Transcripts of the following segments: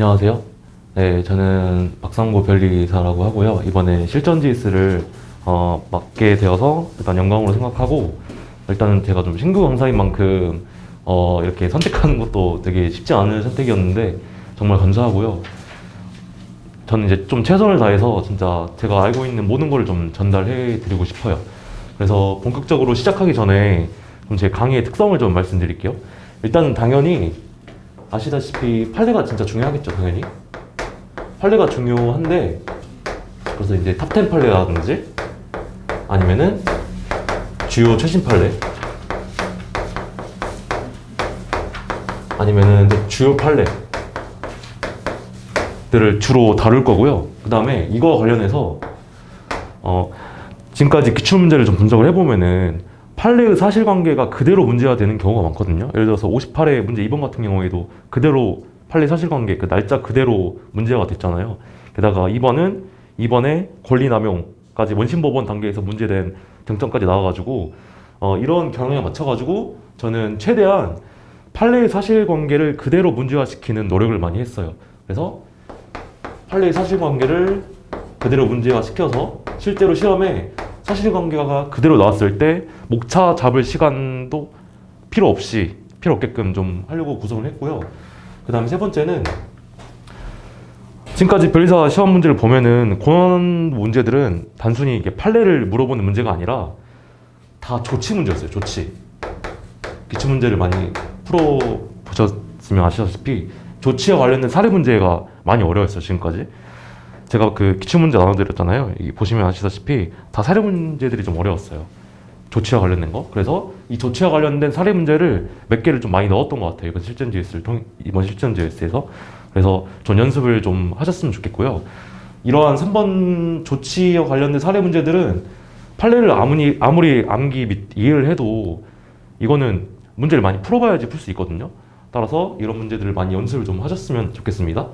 안녕하세요. 네, 저는 박상보 변리사라고 하고요. 이번에 실전 GS를 맡게 되어서 일단 영광으로 생각하고, 일단은 제가 좀 신규 강사인 만큼 이렇게 선택하는 것도 되게 쉽지 않은 선택이었는데 정말 감사하고요. 저는 이제 좀 최선을 다해서 진짜 제가 알고 있는 모든 걸 좀 전달해 드리고 싶어요. 그래서 본격적으로 시작하기 전에 좀 제 강의의 특성을 좀 말씀드릴게요. 일단은 당연히 아시다시피 판례가 진짜 중요하겠죠, 당연히. 판례가 중요한데, 그래서 이제 탑10 판례라든지 아니면은 주요 최신 판례, 아니면은 이제 주요 판례들을 주로 다룰 거고요. 그 다음에 이거 관련해서 지금까지 기출문제를 좀 분석을 해보면은 판례의 사실관계가 그대로 문제가 되는 경우가 많거든요. 예를 들어서 58회 문제 2번 같은 경우에도 그대로 판례 사실관계 그 날짜 그대로 문제가 됐잖아요. 게다가 2번은 이번에 권리남용까지 원심법원 단계에서 문제된 쟁점까지 나와가지고 이런 경향에 맞춰가지고 저는 최대한 판례의 사실관계를 그대로 문제화시키는 노력을 많이 했어요. 그래서 판례의 사실관계를 그대로 문제화시켜서 실제로 시험에 사실관계가 그대로 나왔을 때 목차 잡을 시간도 필요 없게끔 좀 하려고 구성을 했고요. 그 다음에 세 번째는 지금까지 변리사 시험 문제를 보면은 고난 문제들은 단순히 이게 판례를 물어보는 문제가 아니라 다 조치 문제였어요. 조치. 기출 문제를 많이 풀어보셨으면 아시다시피 조치와 관련된 사례 문제가 많이 어려웠어요. 지금까지. 제가 그 기출문제 나눠드렸잖아요. 이 보시면 아시다시피 다 사례 문제들이 좀 어려웠어요. 조치와 관련된 거. 그래서 이 조치와 관련된 사례 문제를 몇 개를 좀 많이 넣었던 것 같아요. 이번 실전 GS에서. 그래서 전 연습을 좀 하셨으면 좋겠고요. 이러한 3번 조치와 관련된 사례 문제들은 판례를 아무리 암기 및 이해를 해도 이거는 문제를 많이 풀어봐야지 풀 수 있거든요. 따라서 이런 문제들을 많이 연습을 좀 하셨으면 좋겠습니다.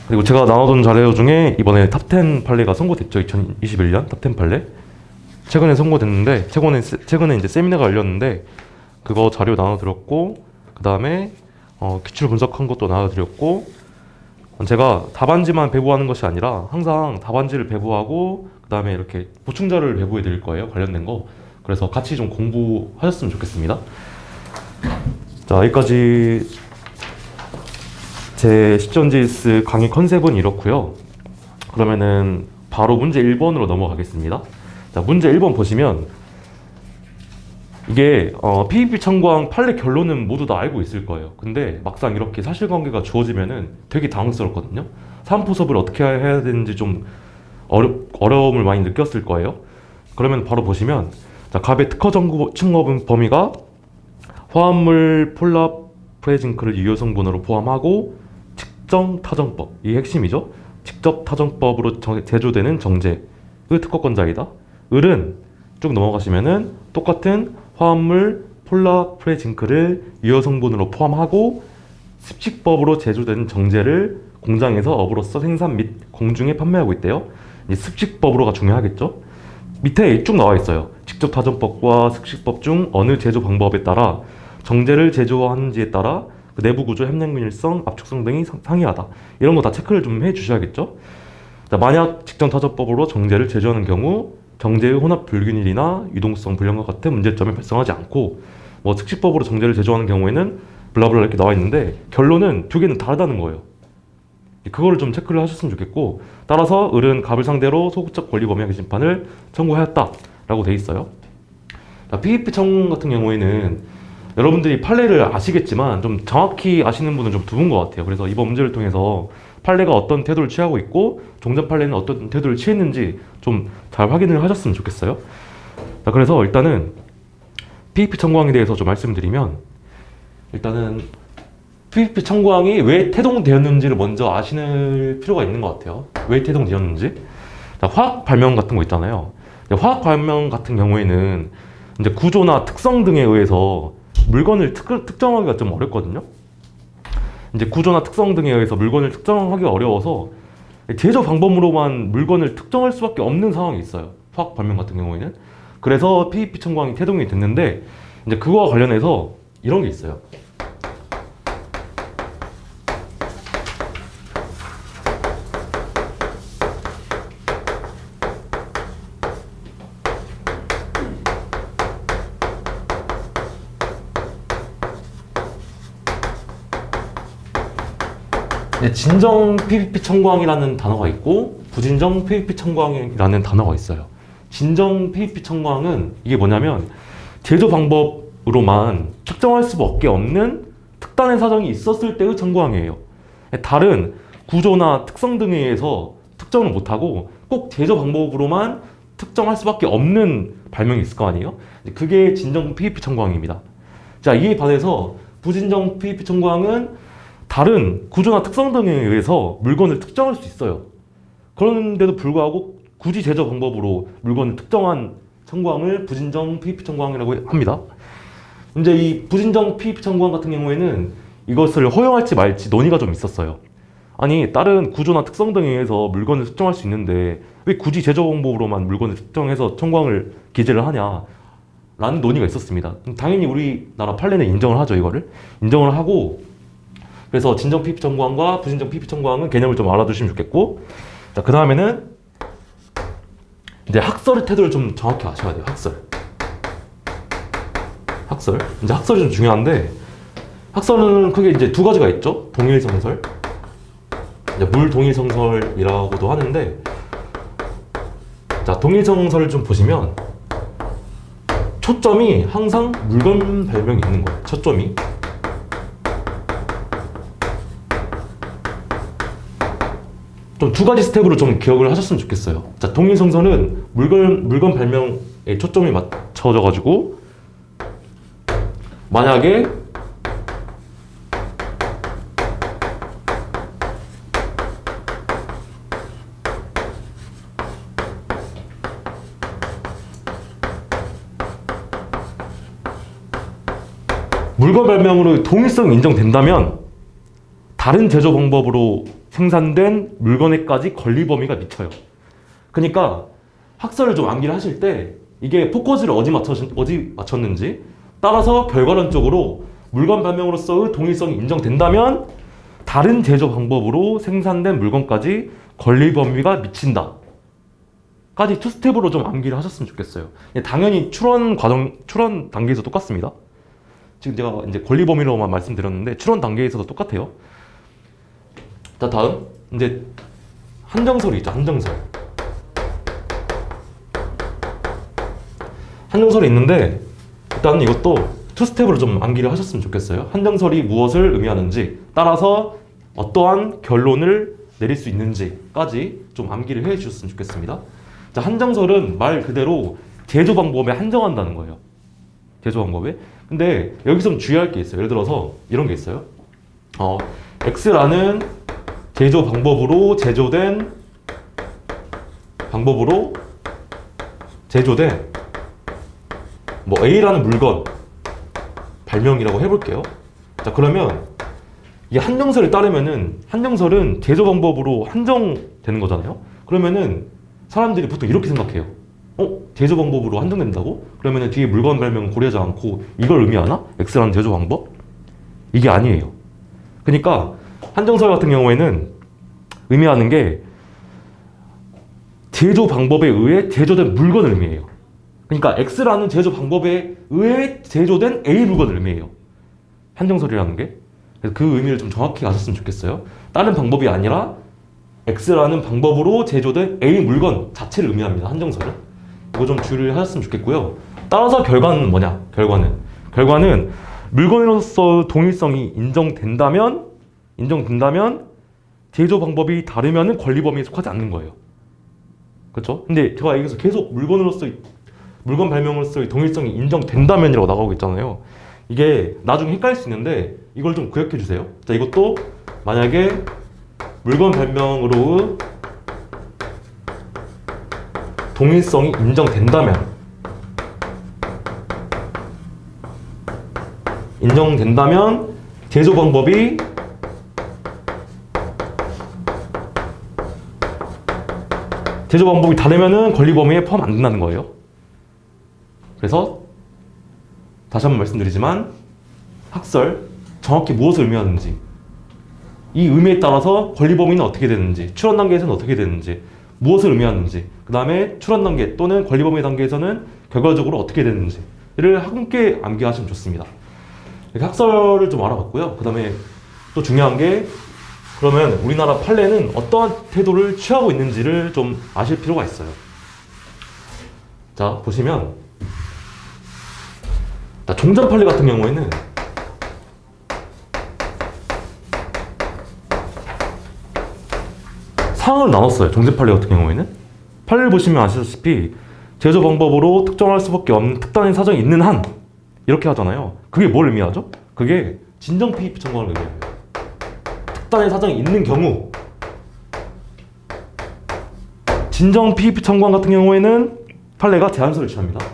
그리고 제가 나눠둔 자료 중에 이번에 탑10 판례가 선고됐죠. 2021년 탑10 판례. 최근에 선고됐는데, 최근에 이제 세미나가 열렸는데, 그거 자료 나눠드렸고, 그 다음에 기출 분석한 것도 나눠드렸고, 제가 답안지만 배부하는 것이 아니라 항상 답안지를 배부하고, 그 다음에 이렇게 보충 자료를 배부해 드릴 거예요. 관련된 거. 그래서 같이 좀 공부하셨으면 좋겠습니다. 자, 여기까지 제 실전 GS 강의 컨셉은 이렇고요. 그러면은 바로 문제 1번으로 넘어가겠습니다. 자, 문제 1번 보시면 이게 PPP 청구한 판례 결론은 모두 다 알고 있을 거예요. 근데 막상 이렇게 사실관계가 주어지면은 되게 당황스럽거든요. 사안포섭을 어떻게 해야 되는지 좀 어려움을 많이 느꼈을 거예요. 그러면 바로 보시면, 자, 갑의 특허 청구 범위가 화합물 폴라프레징크를 유효 성분으로 포함하고 직접 타정법, 이 핵심이죠. 직접 타정법으로 제조되는 정제의 특허권자이다. 을은 쭉 넘어가시면은 똑같은 화합물 폴라프레징크를 유효 성분으로 포함하고 습식법으로 제조된 정제를 공장에서 업으로서 생산 및 공중에 판매하고 있대요. 이 습식법으로가 중요하겠죠. 밑에 쭉 나와 있어요. 직접 타정법과 습식법 중 어느 제조 방법에 따라 정제를 제조하는지에 따라 그 내부 구조, 협력밀성, 압축성 등이 상이하다. 이런 거 다 체크를 좀 해주셔야겠죠. 자, 만약 직접 타정법으로 정제를 제조하는 경우 정제의 혼합 불균일이나 유동성 불량과 같은 문제점이 발생하지 않고, 습식법으로 정제를 제조하는 경우에는 블라블라 이렇게 나와 있는데 결론은 두 개는 다르다는 거예요. 그거를 좀 체크를 하셨으면 좋겠고, 따라서 을은 갑을 상대로 소극적 권리 범위하기 심판을 청구하였다라고 돼 있어요. 자, PPP 청구 같은 경우에는 여러분들이 판례를 아시겠지만 좀 정확히 아시는 분은 좀 드문 것 같아요. 그래서 이번 문제를 통해서 판례가 어떤 태도를 취하고 있고 종전 판례는 어떤 태도를 취했는지 좀 잘 확인을 하셨으면 좋겠어요. 자, 그래서 일단은 PPP 청구항에 대해서 좀 말씀드리면, 일단은 PPP 청구항이 왜 태동되었는지를 먼저 아시는 필요가 있는 것 같아요. 왜 태동되었는지. 자, 화학 발명 같은 거 있잖아요. 화학 발명 같은 경우에는 이제 구조나 특성 등에 의해서 물건을 특정하기가 좀 어렵거든요. 이제 구조나 특성 등에 의해서 물건을 특정하기가 어려워서 제조 방법으로만 물건을 특정할 수밖에 없는 상황이 있어요. 화학 발명 같은 경우에는. 그래서 PPP 청구항이 태동이 됐는데, 이제 그거와 관련해서 이런 게 있어요. 진정 PVP 청구항이라는 단어가 있고 부진정 PVP 청구항이라는 단어가 있어요. 진정 PVP 청구항은 이게 뭐냐면 제조 방법으로만 측정할 수밖에 없는 특단의 사정이 있었을 때의 청구항이에요. 다른 구조나 특성 등에 의해서 특정을 못하고 꼭 제조 방법으로만 특정할 수밖에 없는 발명이 있을 거 아니에요? 그게 진정 PVP 청구항입니다. 자, 이에 반해서 부진정 PVP 청구항은 다른 구조나 특성 등에 의해서 물건을 특정할 수 있어요. 그런데도 불구하고 굳이 제조 방법으로 물건을 특정한 청구항을 부진정 PVP 청구항이라고 합니다. 이제 이 부진정 PVP 청구항 같은 경우에는 이것을 허용할지 말지 논의가 좀 있었어요. 아니, 다른 구조나 특성 등에 의해서 물건을 특정할 수 있는데 왜 굳이 제조 방법으로만 물건을 특정해서 청구항을 기재를 하냐 라는 논의가 있었습니다. 당연히 우리나라 판례는 인정을 하죠. 이거를 인정을 하고, 그래서 진정 PVP 청구항과 부진정 PVP 청구항은 개념을 좀 알아두시면 좋겠고, 자, 그 다음에는 이제 학설의 태도를 좀 정확히 아셔야 돼요. 학설. 이제 학설이 좀 중요한데, 학설은 크게 이제 두 가지가 있죠. 동일성설, 이제 물동일성설이라고도 하는데, 자, 동일성설을 좀 보시면 초점이 항상 물건 발명이 있는 거예요. 초점이. 좀 두 가지 스텝으로 좀 기억을 하셨으면 좋겠어요. 자, 동일성설은 물건 발명에 초점이 맞춰져가지고 만약에 물건 발명으로 동일성이 인정된다면 다른 제조 방법으로 생산된 물건에까지 권리 범위가 미쳐요. 그러니까 학설을 좀 암기를 하실 때 이게 포커스를 어디 맞췄는지 따라서 결과론적으로 물건 발명으로서의 동일성이 인정된다면 다른 제조 방법으로 생산된 물건까지 권리 범위가 미친다 까지 투 스텝으로 좀 암기를 하셨으면 좋겠어요. 당연히 추론 단계에서 똑같습니다. 지금 제가 이제 권리 범위로만 말씀드렸는데 추론 단계에서도 똑같아요. 자, 다음 이제 한정설이 있죠. 한정설이 있는데 일단 이것도 투 스텝으로 좀 암기를 하셨으면 좋겠어요. 한정설이 무엇을 의미하는지 따라서 어떠한 결론을 내릴 수 있는지까지 좀 암기를 해 주셨으면 좋겠습니다. 자, 한정설은 말 그대로 제조 방법에 한정한다는 거예요. 제조 방법에. 근데 여기서 좀 주의할 게 있어요. 예를 들어서 이런 게 있어요. X라는 제조 방법으로 제조된 뭐 A라는 물건 발명이라고 해볼게요. 자, 그러면 이 한정설에 따르면은 한정설은 제조 방법으로 한정되는 거잖아요. 그러면은 사람들이 보통 이렇게 생각해요. 제조 방법으로 한정된다고? 그러면은 뒤에 물건 발명은 고려하지 않고 이걸 의미하나? X라는 제조 방법? 이게 아니에요. 그러니까 한정설 같은 경우에는 의미하는 게 제조 방법에 의해 제조된 물건을 의미해요. 그러니까 X라는 제조 방법에 의해 제조된 A 물건을 의미해요. 한정설이라는 게. 그래서 그 의미를 좀 정확히 아셨으면 좋겠어요. 다른 방법이 아니라 X라는 방법으로 제조된 A 물건 자체를 의미합니다. 한정설은. 이거 좀 주의를 하셨으면 좋겠고요. 따라서 결과는 뭐냐? 결과는 물건으로서 동일성이 인정된다면 제조 방법이 다르면 권리 범위에 속하지 않는 거예요. 그렇죠? 근데 제가 여기서 계속 물건 발명으로서의 동일성이 인정된다면이라고 나가고 있잖아요. 이게 나중에 헷갈릴 수 있는데 이걸 좀 기억해 주세요. 자, 이것도 만약에 물건 발명으로 동일성이 인정된다면 제조 방법이 다르면은 권리 범위에 포함 안 된다는 거예요. 그래서 다시 한번 말씀드리지만 학설 정확히 무엇을 의미하는지, 이 의미에 따라서 권리 범위는 어떻게 되는지, 출원 단계에서는 어떻게 되는지, 무엇을 의미하는지, 그 다음에 출원 단계 또는 권리 범위 단계에서는 결과적으로 어떻게 되는지를 함께 암기하시면 좋습니다. 이렇게 학설을 좀 알아봤고요. 그 다음에 또 중요한 게, 그러면 우리나라 판례는 어떠한 태도를 취하고 있는지를 좀 아실 필요가 있어요. 자, 보시면 종전 판례 같은 경우에는 상황을 나눴어요. 종전 판례 같은 경우에는 판례를 보시면 아시다시피 제조 방법으로 특정할 수밖에 없는 특단의 사정이 있는 한, 이렇게 하잖아요. 그게 뭘 의미하죠? 그게 진정 피입 청구를 의미해요. 특단의 사정이 있는 경우, 진정 피입 청구안 같은 경우에는 판례가 제한서를 취합니다.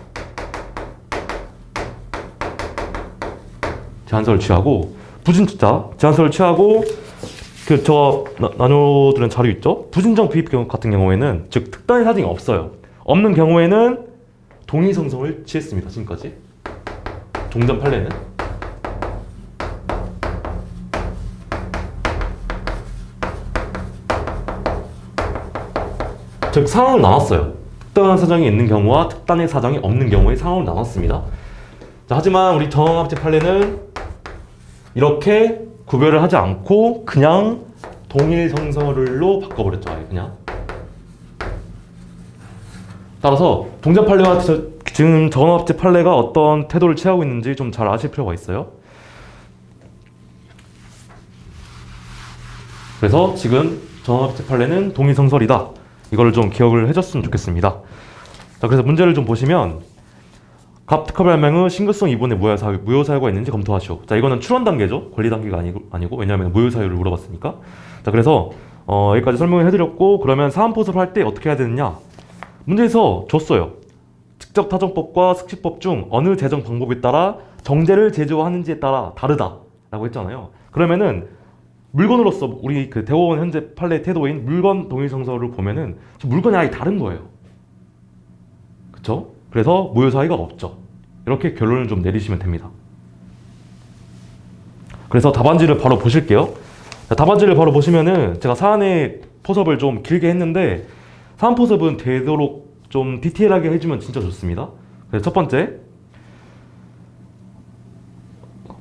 제한서를 취하고, 제한서를 취하고, 제가 나눠드린 자료 있죠? 부진정 피입 경우 같은 경우에는, 즉 특단의 사정이 없는 경우에는 동의성성을 취했습니다. 지금까지 종전 판례는. 즉 상황을 나눴어요. 특단한 사정이 있는 경우와 특단의 사정이 없는 경우의 상황을 나눴습니다. 자, 하지만 우리 정합제 판례는 이렇게 구별을 하지 않고 그냥 동일성설로 바꿔버렸죠. 아예 그냥. 따라서 종전 판례와 지금 정합제 판례가 어떤 태도를 취하고 있는지 좀 잘 아실 필요가 있어요. 그래서 지금 정합제 판례는 동일성설이다. 이거를 좀 기억을 해줬으면 좋겠습니다. 자, 그래서 문제를 좀 보시면, 갑 특허 발명의 신규성 이본의 무효 사유가 있는지 검토하시오. 자, 이거는 출원 단계죠. 권리 단계가 아니고 왜냐하면 무효 사유를 물어봤으니까. 자, 그래서 여기까지 설명을 해드렸고, 그러면 사안포섭을 할 때 어떻게 해야 되느냐? 문제에서 줬어요. 직접 타정법과 숙식법 중 어느 제정 방법에 따라 정제를 제조하는지에 따라 다르다라고 했잖아요. 그러면은 물건으로서 우리 그 대법원 현재 판례 태도인 물건 동일성설을 보면은 물건이 아예 다른 거예요. 그쵸? 그래서 무효 사유가 없죠. 이렇게 결론을 좀 내리시면 됩니다. 그래서 답안지를 바로 보실게요. 자, 답안지를 바로 보시면은 제가 사안의 포섭을 좀 길게 했는데, 사안 포섭은 되도록 좀 디테일하게 해주면 진짜 좋습니다. 그래서 첫 번째,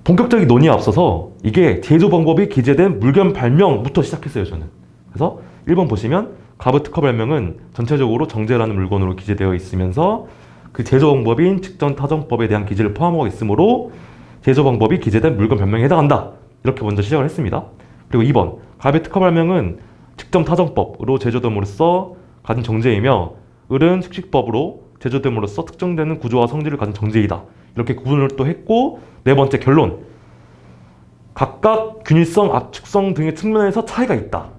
본격적인 논의에 앞서서 이게 제조 방법이 기재된 물건 발명부터 시작했어요, 저는. 그래서 1번 보시면 가브 특허 발명은 전체적으로 정제라는 물건으로 기재되어 있으면서 그 제조 방법인 직전 타정법에 대한 기재를 포함하고 있으므로 제조 방법이 기재된 물건 발명에 해당한다. 이렇게 먼저 시작을 했습니다. 그리고 2번, 가브 특허 발명은 직전 타정법으로 제조됨으로써 가진 정제이며 을은 숙식법으로 제조됨으로써 특정되는 구조와 성질을 가진 정제이다. 이렇게 구분을 또 했고, 네 번째 결론, 각각 균일성, 압축성 등의 측면에서 차이가 있다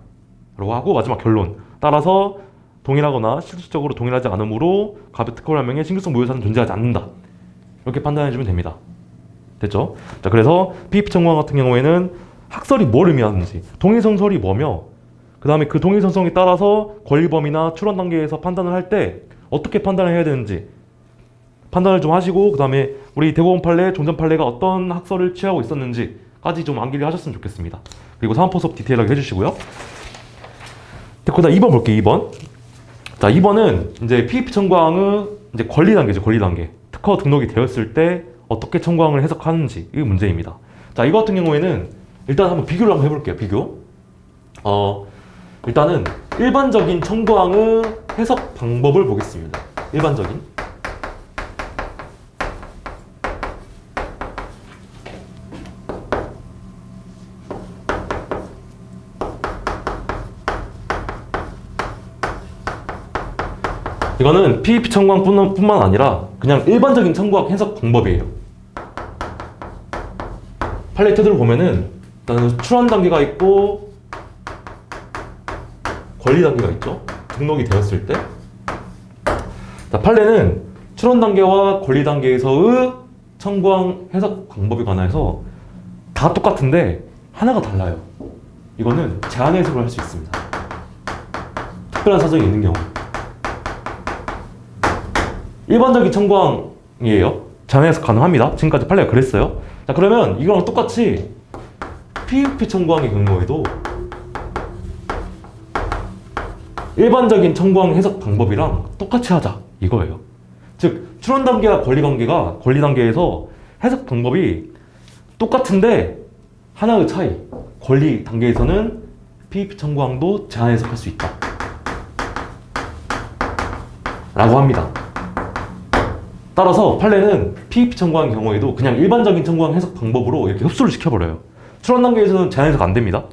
라고 하고, 마지막 결론, 따라서 동일하거나 실질적으로 동일하지 않으므로 가브 특허 발명의 신규성 무효사는 존재하지 않는다. 이렇게 판단해주면 됩니다. 됐죠? 자, 그래서 PF 청구안 같은 경우에는 학설이 뭘 의미하는지, 동일성설이 뭐며, 그 다음에 그 동일성성에 따라서 권리범위나 출원 단계에서 판단을 할 때 어떻게 판단을 해야 되는지 판단을 좀 하시고, 그 다음에 우리 대법원 판례, 종전 판례가 어떤 학설을 취하고 있었는지까지 좀 암기를 하셨으면 좋겠습니다. 그리고 사안포섭 디테일하게 해주시고요. 그 다음 2번 볼게요. 2번. 자, 2번은 이제 PF 청구항의 이제 권리 단계죠. 권리 단계. 특허 등록이 되었을 때 어떻게 청구항을 해석하는지, 이 문제입니다. 자, 이거 같은 경우에는 일단 한번 비교를 한번 해볼게요. 비교. 일단은 일반적인 청구항의 해석 방법을 보겠습니다. 일반적인. 이거는 PEP 청구항뿐만 아니라 그냥 일반적인 청구항 해석 방법이에요. 판례 태도를 보면은 일단 출원 단계가 있고 권리 단계가 있죠. 등록이 되었을 때. 자, 판례는 출원 단계와 권리 단계에서의 청구항 해석 방법에 관해서 다 똑같은데 하나가 달라요. 이거는 제한 해석을 할 수 있습니다. 특별한 사정이 있는 경우. 일반적인 청구항이에요. 제한 해석 가능합니다. 지금까지 판례가 그랬어요. 자, 그러면 이거랑 똑같이 PFP 청구항의 경우에도 일반적인 청구항 해석 방법이랑 똑같이 하자 이거예요. 즉 출원 단계와 권리 단계에서 해석 방법이 똑같은데 하나의 차이, 권리 단계에서는 PFP 청구항도 제한 해석할 수 있다 라고 합니다. 따라서 판례는 PFP 청구항의 경우에도 그냥 일반적인 청구항 해석 방법으로 이렇게 흡수를 시켜버려요. 출원 단계에서는 제한 해석 안 됩니다.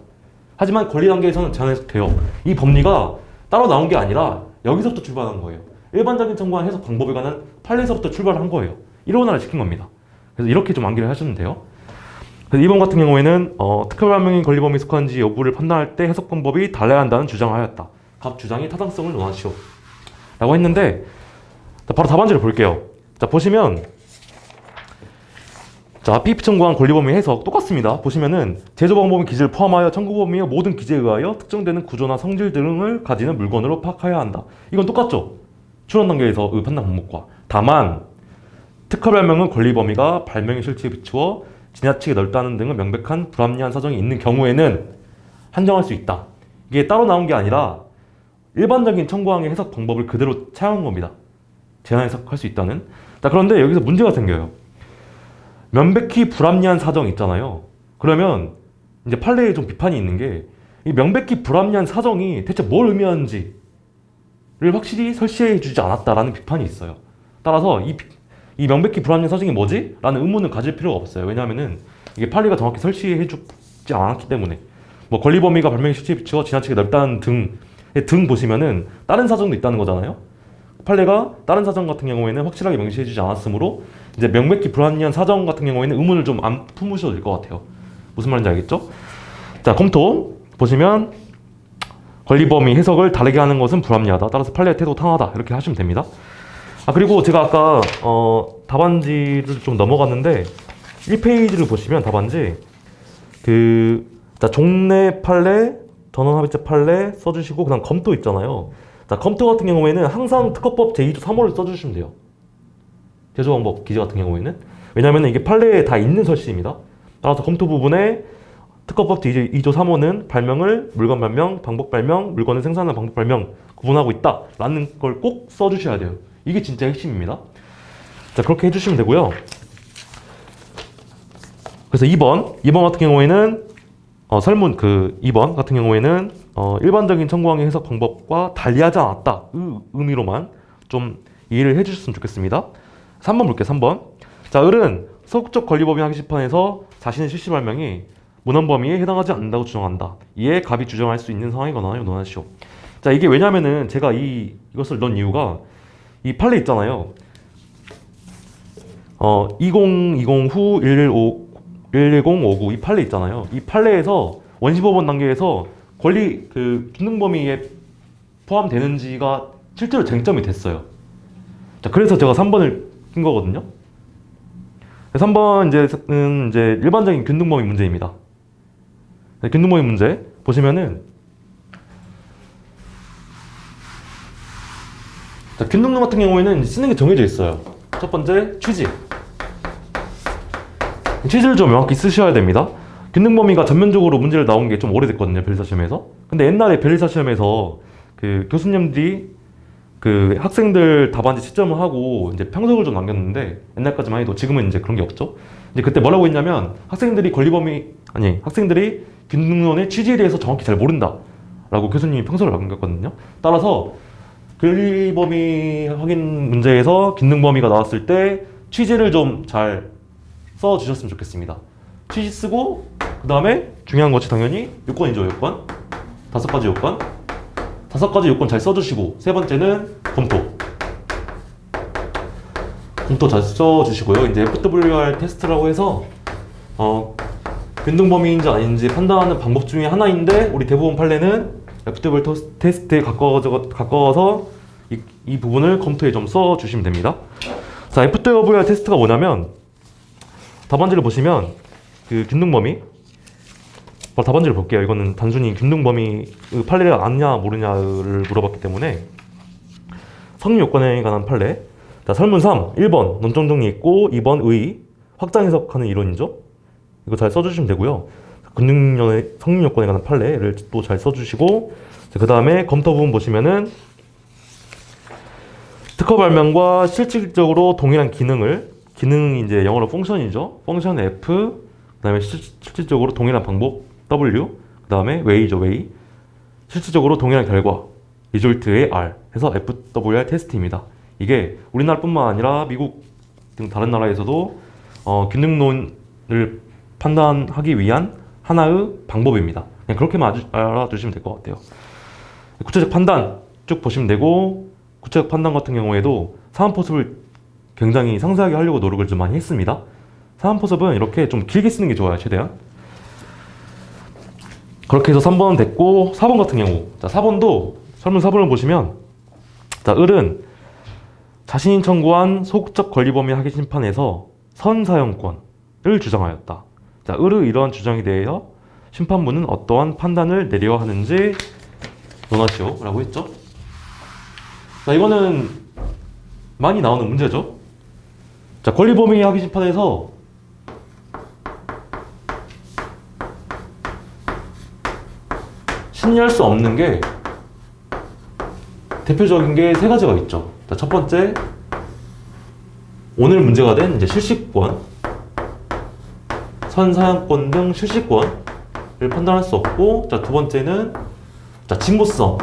하지만 권리 단계에서는 제한 해석 돼요. 이 법리가 따로 나온 게 아니라 여기서부터 출발한 거예요. 일반적인 청구항 해석 방법에 관한 판례에서부터 출발한 거예요. 이론화를 시킨 겁니다. 그래서 이렇게 좀 암기를 하시면 돼요. 그래서 이번 같은 경우에는 특허발명인 권리 범위에 속하는지 여부를 판단할 때 해석 방법이 달라야 한다는 주장을 하였다. 각 주장이 타당성을 논하시오 라고 했는데, 자, 바로 답안지를 볼게요. 자, 보시면 자, PFP 청구항 권리 범위 해석 똑같습니다. 보시면은 제조 방법의 기재를 포함하여 청구 범위의 모든 기재에 의하여 특정되는 구조나 성질 등을 가지는 물건으로 파악해야 한다. 이건 똑같죠? 출원 단계에서 의 판단 방법과. 다만 특허 발명은 권리 범위가 발명의 실체에 비추어 지나치게 넓다는 등의 명백한 불합리한 사정이 있는 경우에는 한정할 수 있다. 이게 따로 나온 게 아니라 일반적인 청구항의 해석 방법을 그대로 차용한 겁니다. 제한 해석할 수 있다는. 자, 그런데 여기서 문제가 생겨요. 명백히 불합리한 사정 있잖아요. 그러면 이제 판례에 좀 비판이 있는 게 이 명백히 불합리한 사정이 대체 뭘 의미하는지를 확실히 설치해 주지 않았다라는 비판이 있어요. 따라서 이 명백히 불합리한 사정이 뭐지? 라는 의문을 가질 필요가 없어요. 왜냐하면은 이게 판례가 정확히 설치해 주지 않았기 때문에. 뭐 권리 범위가 발명의 실체에 비추어 지나치게 넓다는 등 보시면은 다른 사정도 있다는 거잖아요. 판례가 다른 사정 같은 경우에는 확실하게 명시해 주지 않았으므로 이제 명백히 불합리한 사정 같은 경우에는 의문을 좀 안 품으셔도 될 것 같아요. 무슨 말인지 알겠죠? 자, 검토 보시면 권리 범위 해석을 다르게 하는 것은 불합리하다. 따라서 판례의 태도 탕하다. 이렇게 하시면 됩니다. 아, 그리고 제가 아까 답안지를 좀 넘어갔는데 1페이지를 보시면 답안지 자, 종래 판례, 전원 합의체 판례 써주시고 그다음 검토 있잖아요. 자, 검토 같은 경우에는 항상 특허법 제2조 3호를 써주시면 돼요. 제조방법 기재 같은 경우에는. 왜냐하면 이게 판례에 다 있는 설치입니다. 따라서 검토 부분에 특허법 제2조 3호는 발명을 물건 발명, 방법 발명, 물건을 생산하는 방법 발명 구분하고 있다 라는 걸 꼭 써주셔야 돼요. 이게 진짜 핵심입니다. 자, 그렇게 해주시면 되고요. 그래서 2번 같은 경우에는 설문 2번 같은 경우에는 일반적인 청구항의 해석 방법과 달리하지 않았다 의미로만 좀 이해를 해주셨으면 좋겠습니다. 3번 볼게요. 3번. 자, 을은 소극적 권리법인 하기 시판에서 자신의 실시 발명이 문헌 범위에 해당하지 않는다고 주장한다. 이에 갑이 주장할 수 있는 상황이거나 논하시오. 자, 이게 왜냐면은 제가 이것을 넣은 이유가 이 판례 있잖아요. 2020 후 11059 이 판례 있잖아요. 이 판례에서 원시법원 단계에서 권리 균등 범위에 포함되는지가 실제로 쟁점이 됐어요. 자, 그래서 제가 3번을 낀 거거든요. 3번 이제 일반적인 균등 범위 문제입니다. 균등 범위 문제 보시면은 자, 균등론 같은 경우에는 쓰는 게 정해져 있어요. 첫 번째 취지. 취지를 좀 명확히 쓰셔야 됩니다. 균등 범위가 전면적으로 문제를 나온 게 좀 오래됐거든요. 변리사 시험에서. 근데 옛날에 변리사 시험에서 교수님들이 학생들 답안지 채점을 하고 이제 평석을 좀 남겼는데 옛날까지만 해도 지금은 이제 그런 게 없죠. 이제 그때 뭐라고 했냐면 학생들이 균등론의 취지에 대해서 정확히 잘 모른다 라고 교수님이 평석을 남겼거든요. 따라서 권리 범위 확인 문제에서 균등 범위가 나왔을 때 취지를 좀 잘 써주셨으면 좋겠습니다. 취지 쓰고 그 다음에 중요한 것이 당연히 요건이죠. 요건 5가지 요건 5가지 요건 잘 써주시고 세 번째는 검토 잘 써주시고요. 이제 FWR 테스트라고 해서 균등 범위인지 아닌지 판단하는 방법 중에 하나인데 우리 대부분 판례는 FWR 테스트에 가까워서 이 부분을 검토에 좀 써주시면 됩니다. 자, FWR 테스트가 뭐냐면 답안지를 보시면 균등 범위 답안지를 볼게요. 이거는 단순히 균등 범위 판례를 아느냐 모르냐를 물어봤기 때문에 성립 요건에 관한 판례. 자, 설문 3, 1번 논점 정리 있고 2번 의, 확장 해석하는 이론이죠. 이거 잘 써주시면 되고요. 근육연의 성립 요건에 관한 판례를 또 잘 써주시고, 그 다음에 검토 부분 보시면은 특허 발명과 실질적으로 동일한 기능이 이제 영어로 펑션이죠. 펑션 F, 그 다음에 실질적으로 동일한 방법 W, 그 다음에 웨이죠, 웨이. 실질적으로 동일한 결과, 리졸트의 R 해서 FWR 테스트입니다. 이게 우리나라뿐만 아니라 미국 등 다른 나라에서도 기능론을 판단하기 위한 하나의 방법입니다. 그냥 그렇게만 알아두시면 될 것 같아요. 구체적 판단 쭉 보시면 되고, 구체적 판단 같은 경우에도 사안포섭을 굉장히 상세하게 하려고 노력을 좀 많이 했습니다. 사안포섭은 이렇게 좀 길게 쓰는 게 좋아요, 최대한. 그렇게 해서 3번은 됐고, 4번 같은 경우, 자, 4번도 설문 4번을 보시면, 자, 을은 자신이 청구한 소극적 권리범위 학위 심판에서 선사용권을 주장하였다. 자, 을의 이러한 주장에 대하여 심판부는 어떠한 판단을 내려야 하는지 논하시오 라고 했죠. 자, 이거는 많이 나오는 문제죠. 자, 권리범위 학위 심판에서 심리할 수 없는 게 대표적인 게 세 가지가 있죠. 자, 첫 번째, 오늘 문제가 된 이제 실시권, 선사용권 등 실시권을 판단할 수 없고, 자, 두 번째는 자, 징보성.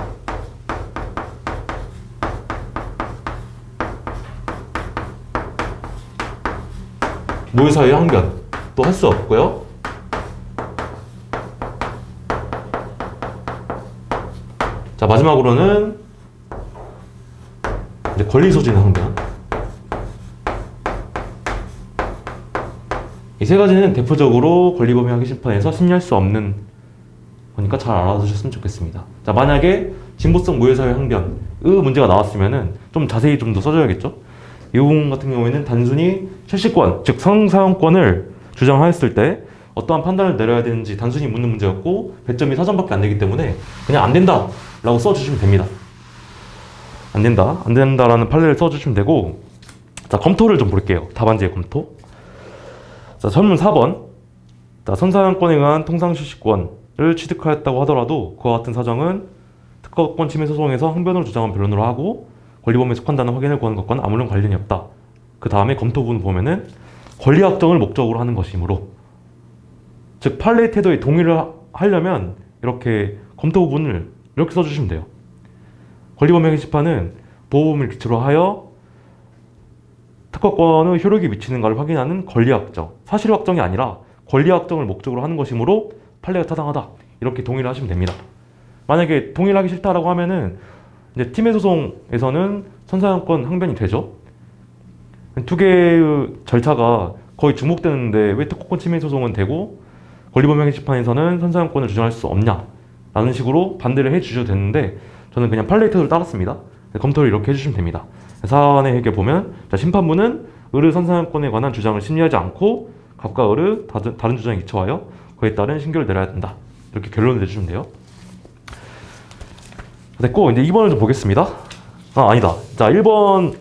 모의사회 항변 또 할 수 없고요. 자, 마지막으로는 이제 권리소진 항변. 이 세 가지는 대표적으로 권리범위 학위 심판에서 심리할 수 없는 거니까 잘 알아두셨으면 좋겠습니다. 자, 만약에 진보성 모의사회 항변의 문제가 나왔으면은 좀 자세히 좀 더 써줘야겠죠. 이 부분 같은 경우에는 단순히 실시권, 즉 성사용권을 주장하였을 때 어떠한 판단을 내려야 되는지 단순히 묻는 문제였고, 배점이 4점밖에 안 되기 때문에 그냥 안 된다 라고 써주시면 됩니다. 안 된다라는 판례를 써주시면 되고, 자, 검토를 좀 볼게요. 답안지의 검토. 자, 설문 4번. 자, 선사용권에 의한 통상실시권을 취득하였다고 하더라도 그와 같은 사정은 특허권 침해 소송에서 항변으로 주장한 변론으로 하고 권리범위에 속한다는 확인을 구하는 것과는 아무런 관련이 없다. 그 다음에 검토 부분 보면은 권리 확정을 목적으로 하는 것이므로, 즉 판례의 태도에 동의를 하려면 이렇게 검토 부분을 이렇게 써주시면 돼요. 권리범위 학위 심판은 보호범위를 기초로 하여 특허권의 효력이 미치는가를 확인하는 권리 확정, 사실 확정이 아니라 권리 확정을 목적으로 하는 것이므로 판례가 타당하다. 이렇게 동의를 하시면 됩니다. 만약에 동의를 하기 싫다라고 하면은 이제 팀의 소송에서는 선사용권 항변이 되죠. 두 개의 절차가 거의 중복되는데 왜 특허권 침해 소송은 되고 권리범위 학위 심판에서는 선사용권을 주장할 수 없냐 라는 식으로 반대를 해주셔도 되는데, 저는 그냥 판례의 태도를 따랐습니다. 검토를 이렇게 해주시면 됩니다. 사안의 해결 보면, 자, 심판부는 을의 선사용권에 관한 주장을 심리하지 않고 갑과 을의 다른 주장에 기초하여 그에 따른 신결을 내려야 된다. 이렇게 결론을 내주시면 돼요. 됐고, 이제 2번을 좀 보겠습니다. 아니다. 자, 1번,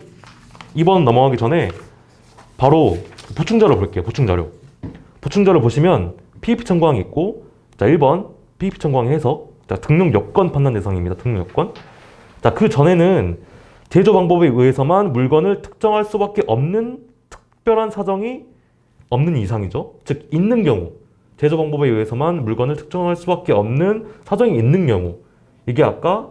2번 넘어가기 전에 바로 보충자료 볼게요. 보충자료 보시면 PEP 청구항이 있고, 자, 1번 PEP 청구항 해석, 자, 등록 여건 판단 대상입니다. 등록 여건. 자, 그 전에는 제조 방법에 의해서만 물건을 특정할 수밖에 없는 특별한 사정이 없는 이상이죠. 즉, 있는 경우, 제조 방법에 의해서만 물건을 특정할 수밖에 없는 사정이 있는 경우, 이게 아까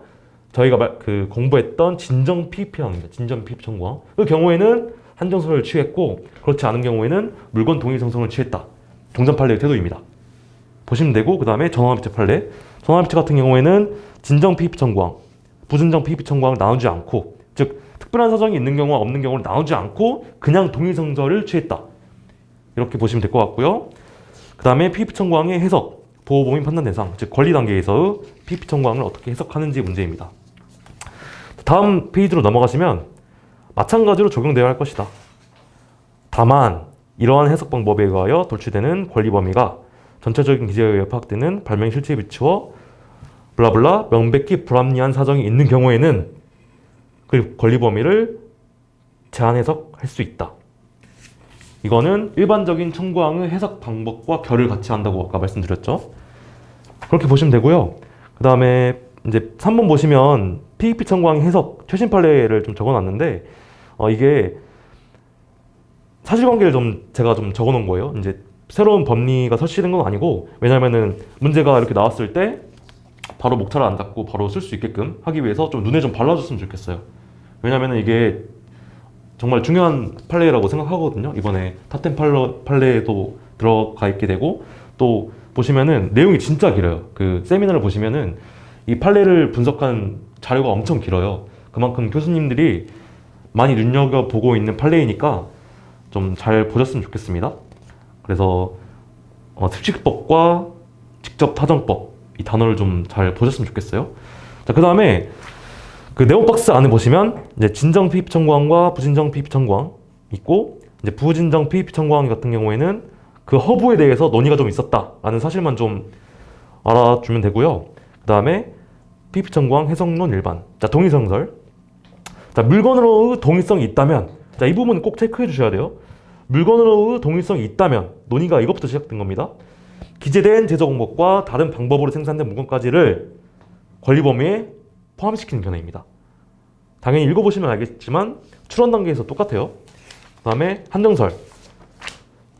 저희가 공부했던 진정 PEP항입니다. 진정 PEP 청구항. 그 경우에는 한정선을 취했고, 그렇지 않은 경우에는 물건 동일성성을 취했다. 종전 판례의 태도입니다. 보시면 되고, 그 다음에 전환합의체 판례. 전환합의체 같은 경우에는 진정 PEP 청구항, 부진정 PEP 청구항을 나누지 않고, 즉 특별한 사정이 있는 경우와 없는 경우를 나누지 않고 그냥 동일성절을 취했다. 이렇게 보시면 될 것 같고요. 그 다음에 PEP 청구항의 해석, 보호범위 판단 대상, 즉 권리 단계에서의 PEP 청구항을 어떻게 해석하는지 문제입니다. 다음 페이지로 넘어가시면 마찬가지로 적용되어야 할 것이다. 다만 이러한 해석 방법에 의하여 돌출되는 권리 범위가 전체적인 기재에 의해 파악되는 발명 실체에 비추어 블라블라 명백히 불합리한 사정이 있는 경우에는 그 권리 범위를 제한 해석할 수 있다. 이거는 일반적인 청구항의 해석 방법과 결을 같이 한다고 아까 말씀드렸죠. 그렇게 보시면 되고요. 그 다음에 이제 3번 보시면 PEP 청구항 해석 최신 판례를 좀 적어놨는데 이게 사실관계를 제가 좀 적어놓은 거예요. 이제 새로운 법리가 설치된 건 아니고, 왜냐면은 문제가 이렇게 나왔을 때 바로 목차를 안 닫고 바로 쓸 수 있게끔 하기 위해서 좀 눈에 좀 발라줬으면 좋겠어요. 왜냐면은 이게 정말 중요한 판례라고 생각하거든요. 이번에 탑10 판례에도 들어가 있게 되고, 또 보시면은 내용이 진짜 길어요. 그 세미나를 보시면은 이 판례를 분석한 자료가 엄청 길어요. 그만큼 교수님들이 많이 눈여겨보고 있는 판례이니까 좀 잘 보셨으면 좋겠습니다. 그래서 습식법과 직접타정법 이 단어를 좀 잘 보셨으면 좋겠어요. 자, 그 다음에 그 네오박스 안에 보시면 이제 진정 PEP 청구항과 부진정 PEP 청구항 있고, 이제 부진정 PEP 청구항 같은 경우에는 그 허브에 대해서 논의가 좀 있었다라는 사실만 좀 알아주면 되고요. 그 다음에 PEP 청구항 해석론 일반. 자, 동의성설. 자, 물건으로의 동의성이 있다면, 자, 이 부분 꼭 체크해 주셔야 돼요. 물건으로의 동의성이 있다면 논의가 이것부터 시작된 겁니다. 기재된 제조 공법과 다른 방법으로 생산된 물건까지를 권리 범위에 포함시키는 견해입니다. 당연히 읽어보시면 알겠지만 추론 단계에서 똑같아요. 그 다음에 한정설.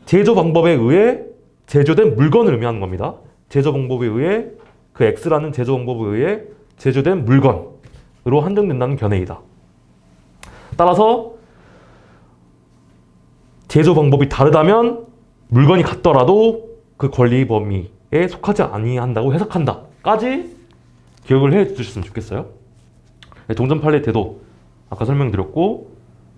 제조 방법에 의해 제조된 물건을 의미하는 겁니다. 제조 방법에 의해 그 X라는 제조 방법에 의해 제조된 물건으로 한정된다는 견해이다. 따라서 제조 방법이 다르다면 물건이 같더라도 그 권리 범위에 속하지 아니한다고 해석한다 까지 기억을 해 주셨으면 좋겠어요. 동전 판례 태도 아까 설명드렸고,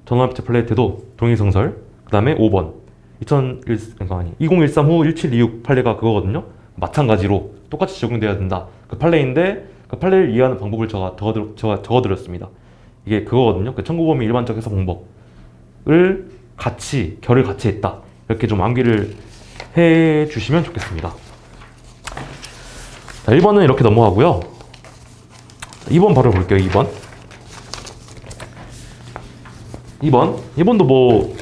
전원합체 판례 태도 동의성설. 그 다음에 5번 2013 후 1726 판례가 그거거든요. 마찬가지로 똑같이 적용돼야 된다. 그 판례인데 그 판례를 이해하는 방법을 제가 적어드렸습니다. 이게 그거거든요. 그 청구범위 일반적 해석 방법을 같이 결을 같이 했다. 이렇게 좀 암기를 해 주시면 좋겠습니다. 자, 1번은 이렇게 넘어가고요. 2번 바로 볼게요. 2번도 뭐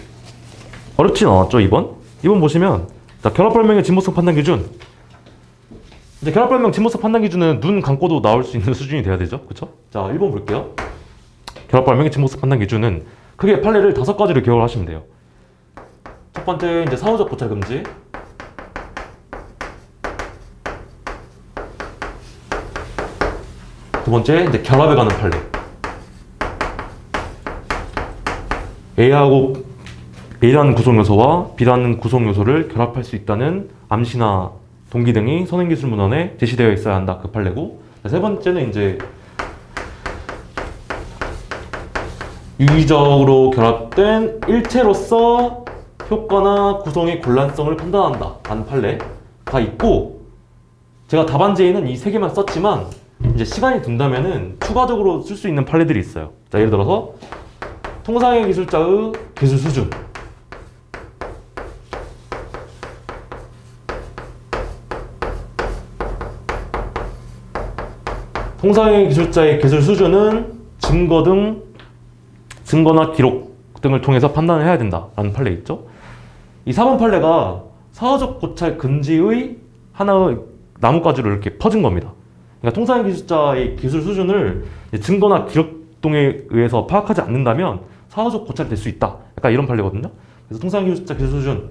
어렵진 않았죠. 2번 보시면, 자, 결합발명의 진보성 판단 기준. 이제 결합발명 진보성 판단 기준은 눈 감고도 나올 수 있는 수준이 돼야 되죠. 그쵸? 자, 1번 볼게요. 결합발명의 진보성 판단 기준은 크게 판례를 5가지를 기억을 하시면 돼요. 첫 번째, 이제 사후적 고찰 금지. 두 번째, 이제 결합에 관한 판례. A라는 구성요소와 B라는 구성요소를 결합할 수 있다는 암시나 동기 등이 선행기술문헌에 제시되어 있어야 한다. 그 판례고, 세 번째는 이제 유기적으로 결합된 일체로서 효과나 구성의 곤란성을 판단한다 라는 판례가 있고, 제가 답안지에는 이 3개만 썼지만 이제 시간이 든다면은 추가적으로 쓸 수 있는 판례들이 있어요. 자, 예를 들어서 통상의 기술자의 기술 수준, 통상의 기술자의 기술 수준은 증거나 기록 등을 통해서 판단을 해야 된다라는 판례 있죠. 이 4번 판례가 사후적 고찰 금지의 하나의 나뭇가지로 이렇게 퍼진 겁니다. 그러니까 통상의 기술자의 기술 수준을 증거나 기록 등에 의해서 파악하지 않는다면 사후적 고찰이 될 수 있다. 약간 이런 판례거든요. 그래서 통상의 기술자 기술 수준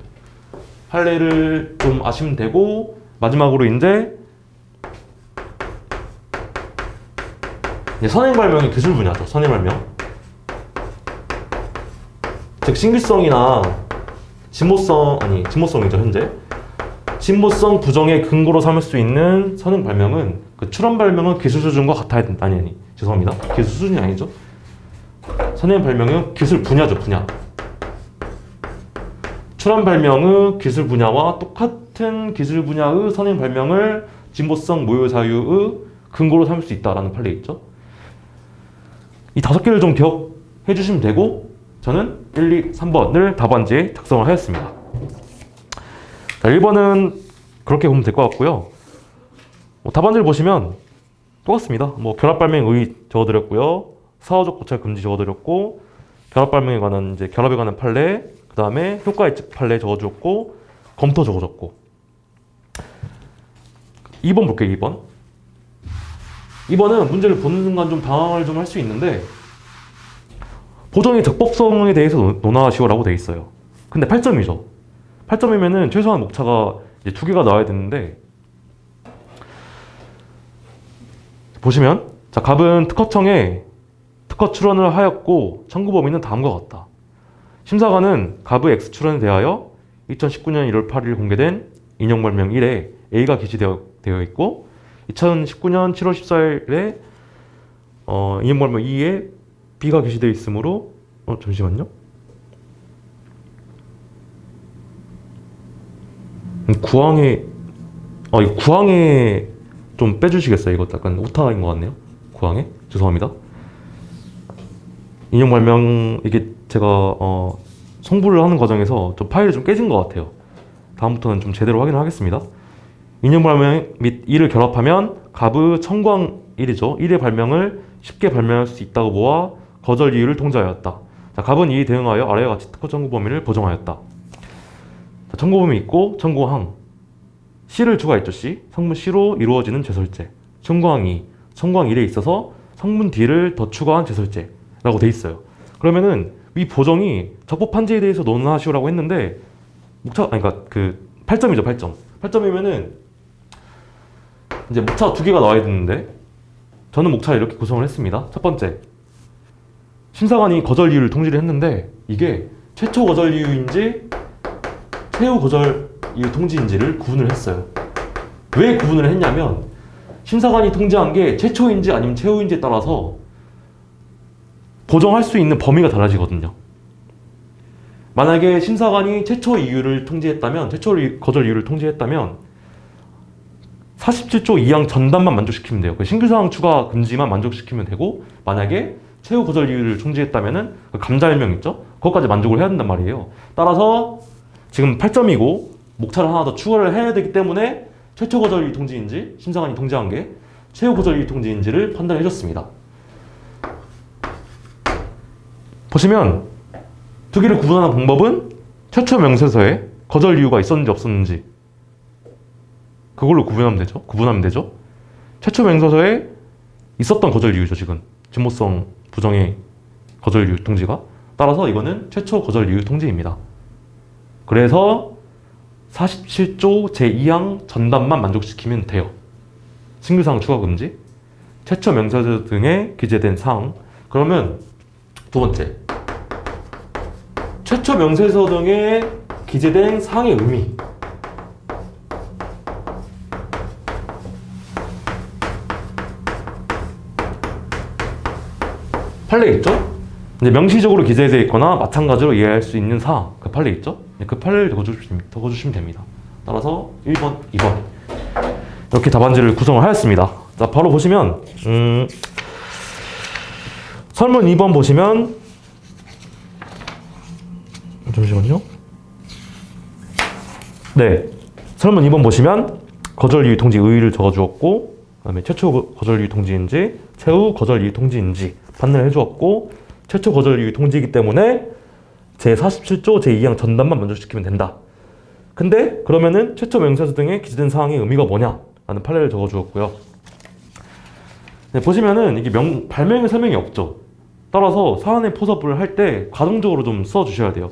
판례를 좀 아시면 되고, 마지막으로 이제 선행 발명의 기술 분야죠. 선행 발명. 즉 신규성이나 진보성이죠. 현재 진보성 부정의 근거로 삼을 수 있는 선행 발명은 그 출원 발명은 기술 수준과 같아야 된다. 아니 죄송합니다. 기술 수준이 아니죠. 선행 발명은 기술 분야죠. 분야. 출원 발명의 기술 분야와 똑같은 기술 분야의 선행 발명을 진보성 모유 사유의 근거로 삼을 수 있다라는 판례 있죠. 이 5개를 좀 기억해 주시면 되고, 저는 1, 2, 3번을 답안지에 작성을 하였습니다. 자, 1번은 그렇게 보면 될 것 같고요. 답안지를 보시면 똑같습니다. 결합 발명 의 적어드렸고요. 사후적 고찰 금지 적어드렸고, 결합 발명에 관한 이제 결합에 관한 판례, 그 다음에 효과 예측 판례 적어줬고 검토 적어줬고. 2번 볼게요. 2번. 2번은 문제를 보는 순간 좀 당황을 좀 할 수 있는데 보정의 적법성에 대해서 논하시오라고 돼 있어요. 근데 8점이죠. 8점이면은 최소한 목차가 이제 2개가 나와야 되는데 보시면 자 갑은 특허청에 특허 출원을 하였고 청구 범위는 다음과 같다. 심사관은 갑의 X 출원에 대하여 2019년 1월 8일 공개된 인용발명 1에 A가 게시되어 있고 2019년 7월 14일에 인용발명 2에 B가 게시되어 있으므로 잠시만요. 구항에 이 구항에 좀 빼주시겠어요? 이거 약간 오타인 것 같네요. 구항에 죄송합니다. 인용 발명 이게 제가 송부를 하는 과정에서 좀 파일이 좀 깨진 것 같아요. 다음부터는 좀 제대로 확인을 하겠습니다. 인용 발명 및 2를 결합하면 갑의 청구항 1이죠. 1의 발명을 쉽게 발명할 수 있다고 보아 거절 이유를 통지하였다. 자, 갑은 이에 대응하여 아래와 같이 특허 청구 범위를 보정하였다. 자, 청구 범위 있고 청구항 C를 추가했죠. C. 성분 C로 이루어지는 제설제. 청구항 2. 청구항 1에 있어서 성분 D를 더 추가한 제설제라고 돼 있어요. 그러면은 이 보정이 적법 판지에 대해서 논하시오라고 했는데 그러니까 그 8점이죠. 8점. 8점이면은 이제 목차 2개가 나와야 되는데 저는 목차를 이렇게 구성을 했습니다. 첫 번째. 심사관이 거절 이유를 통지를 했는데 이게 최초 거절 이유인지 최후 거절 이유 통지인지를 구분을 했어요. 왜 구분을 했냐면 심사관이 통지한 게 최초인지 아니면 최후인지에 따라서 보정할 수 있는 범위가 달라지거든요. 만약에 심사관이 최초 이유를 통지했다면 최초 거절 이유를 통지했다면 47조 2항 전단만 만족시키면 돼요. 그 신규사항 추가 금지만 만족시키면 되고 만약에 최후 거절 이유를 통지했다면은 그 감자일명 있죠? 그것까지 만족을 해야 된단 말이에요. 따라서 지금 8점이고 목차를 하나 더 추가를 해야 되기 때문에 최초 거절 이유 통지인지 심사관이 통지한 게 최후 거절 이유 통지인지를 판단해 줬습니다. 보시면 2개를 구분하는 방법은 최초 명세서에 거절 이유가 있었는지 없었는지 그걸로 구분하면 되죠. 최초 명세서에 있었던 거절 이유죠. 지금 진모성 부정의 거절 이유 통지가. 따라서 이거는 최초 거절 이유 통지입니다. 그래서 47조 제2항 전단만 만족시키면 돼요. 신규사항 추가 금지, 최초 명세서 등에 기재된 사항. 그러면 두 번째, 최초 명세서 등에 기재된 사항의 의미. 판례 있죠? 이제 명시적으로 기재되어 있거나 마찬가지로 이해할 수 있는 사항, 그 판례 있죠? 그 판례를 적어주시면 됩니다. 따라서 1번, 2번 이렇게 답안지를 구성을 하였습니다. 자, 바로 보시면 설문 2번 보시면 잠시만요. 네, 설문 2번 보시면 거절 이유 통지 의의를 적어주었고 그 다음에 최초 거절 이유 통지인지 최후 거절 이유 통지인지 판단을 해주었고 최초 거절 이유 통지이기 때문에 제47조 제2항 전단만 만족시키면 된다. 근데 그러면은 최초 명세서 등에 기재된 사항의 의미가 뭐냐 라는 판례를 적어주었고요. 네, 보시면은 이게 발명의 설명이 없죠. 따라서 사안의 포섭을 할 때 가동적으로 좀 써주셔야 돼요.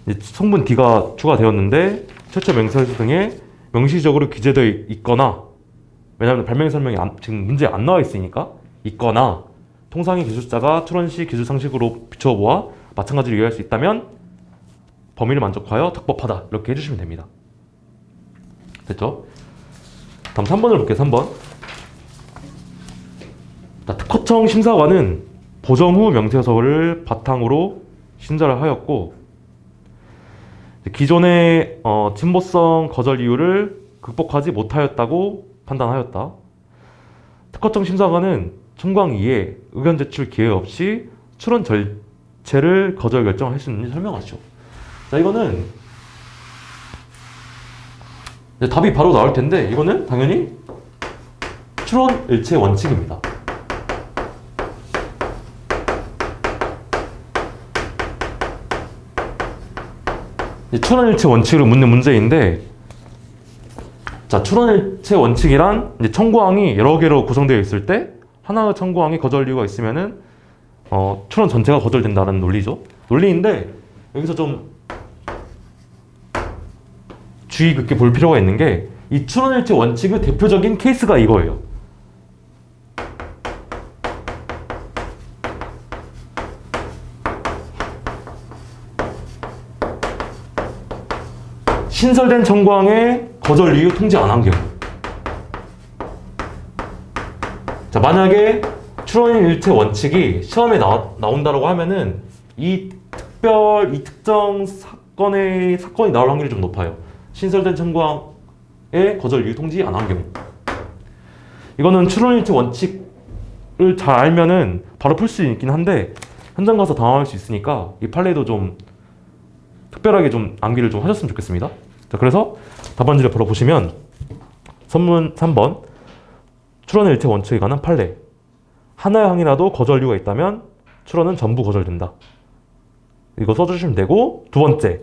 이제 성분 D가 추가되었는데 최초 명세서 등에 명시적으로 기재되어 있거나 왜냐하면 발명 설명이 지금 문제에 안 나와 있으니까 있거나 통상의 기술자가 출원 시 기술 상식으로 비춰보아 마찬가지로 이해할 수 있다면 범위를 만족하여 적법하다 이렇게 해주시면 됩니다. 됐죠? 다음 3번을 볼게요. 3번. 특허청 심사관은 보정 후 명세서를 바탕으로 심사를 하였고 기존의 진보성 거절 이유를 극복하지 못하였다고 판단하였다. 특허청 심사관은 청구항 2에 의견 제출 기회 없이 출원 절차를 거절 결정할 수 있는지 설명하시오. 자, 이거는 답이 바로 나올 텐데 이거는 당연히 출원 일체 원칙입니다. 이제 출원일체 원칙을 묻는 문제인데, 자, 출원일체 원칙이란 이제 청구항이 여러 개로 구성되어 있을 때 하나의 청구항이 거절 이유가 있으면은 출원 전체가 거절된다는 논리인데, 여기서 좀 주의 깊게 볼 필요가 있는 게, 이 출원일체 원칙의 대표적인 케이스가 이거예요. 신설된 청구항에 거절 이유 통지 안 한 경우. 자, 만약에 출원일체 원칙이 시험에 나온다라고 하면은 이 특정 사건이 나올 확률이 좀 높아요. 신설된 청구항에 거절 이유 통지 안 한 경우. 이거는 출원일체 원칙을 잘 알면은 바로 풀 수 있긴 한데, 현장 가서 당황할 수 있으니까 이 판례도 좀 특별하게 좀 암기를 좀 하셨으면 좋겠습니다. 자, 그래서 답안지를 바로 보시면 선문 3번 출원일체 원칙에 관한 판례. 하나의 항이라도 거절 이유가 있다면 출원은 전부 거절된다. 이거 써주시면 되고, 두 번째,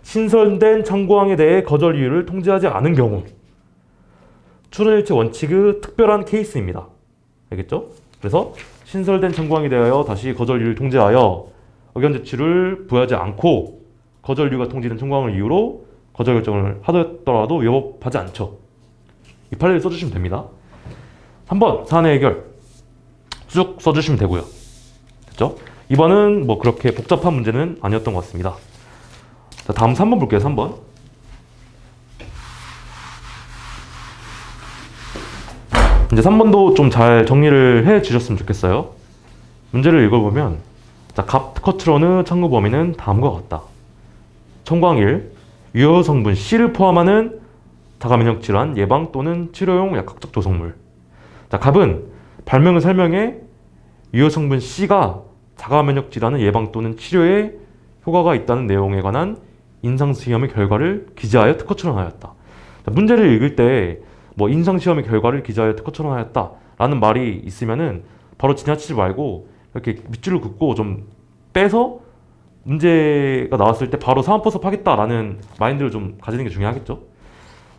신설된 청구항에 대해 거절 이유를 통지하지 않은 경우. 출원일체 원칙의 특별한 케이스입니다. 알겠죠? 그래서 신설된 청구항에 대하여 다시 거절 이유를 통지하여 의견 제출을 부여하지 않고 거절 이유가 통지된 청구항을 이유로 거절 결정을 하더라도 위법하지 않죠. 이 판례를 써주시면 됩니다. 3번 사안의 해결 쭉 써주시면 되고요. 됐죠? 이번은 뭐 그렇게 복잡한 문제는 아니었던 것 같습니다. 자, 다음 3번 볼게요. 3번. 이제 3번도 좀 잘 정리를 해 주셨으면 좋겠어요. 문제를 읽어보면, 자, 갑 특허출원의 청구 범위는 다음과 같다. 청구항 1, 유효 성분 C를 포함하는 자가면역 질환 예방 또는 치료용 약학적 조성물. 자, 갑은 발명의 설명에 유효 성분 C가 자가면역 질환의 예방 또는 치료에 효과가 있다는 내용에 관한 임상시험의 결과를 기재하여 특허 출원하였다. 자, 문제를 읽을 때 뭐 임상시험의 결과를 기재하여 특허 출원하였다 라는 말이 있으면은 바로 지나치지 말고 이렇게 밑줄을 긋고 좀 빼서 문제가 나왔을 때 바로 사원포섭 하겠다라는 마인드를 좀 가지는 게 중요하겠죠.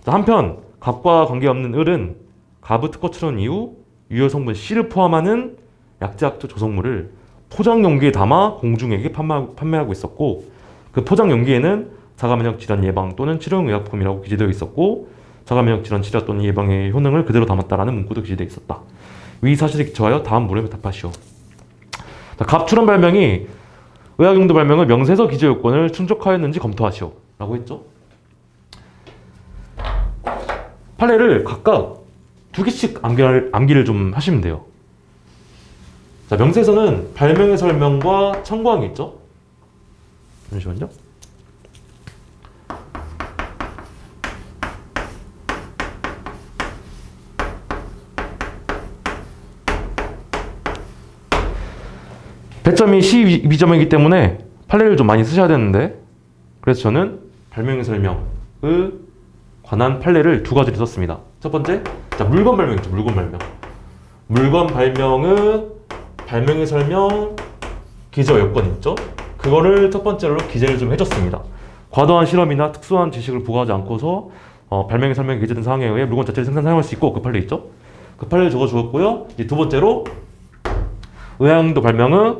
자, 한편 갑과 관계없는 을은 갑의 특허 출원 이후 유효 성분 C를 포함하는 약제학적 조성물을 포장 용기에 담아 공중에게 판매하고 있었고, 그 포장 용기에는 자가면역 질환 예방 또는 치료용 의약품이라고 기재되어 있었고, 자가면역 질환 치료 또는 예방의 효능을 그대로 담았다라는 문구도 기재되어 있었다. 위 사실에 기초하여 다음 물음에 답하시오. 자, 갑 출원 발명이 의학용도 발명의 명세서 기재 요건을 충족하였는지 검토하시오 라고 했죠. 판례를 각각 2개씩 암기를 좀 하시면 돼요. 자, 명세서는 발명의 설명과 청구항이 있죠. 잠시만요. 배점이 12점이기 때문에 판례를 좀 많이 쓰셔야 되는데, 그래서 저는 발명의 설명의 관한 판례를 2가지를 썼습니다. 첫 번째, 자, 물건 발명 있죠. 물건 발명. 물건 발명의 설명 기재 요건 있죠. 그거를 첫 번째로 기재를 좀 해줬습니다. 과도한 실험이나 특수한 지식을 부과하지 않고서 발명의 설명에 기재된 사항에 의해 물건 자체를 생산 사용할 수 있고, 그 판례 있죠. 그 판례를 적어주었고요. 이제 두 번째로 의학용도 발명의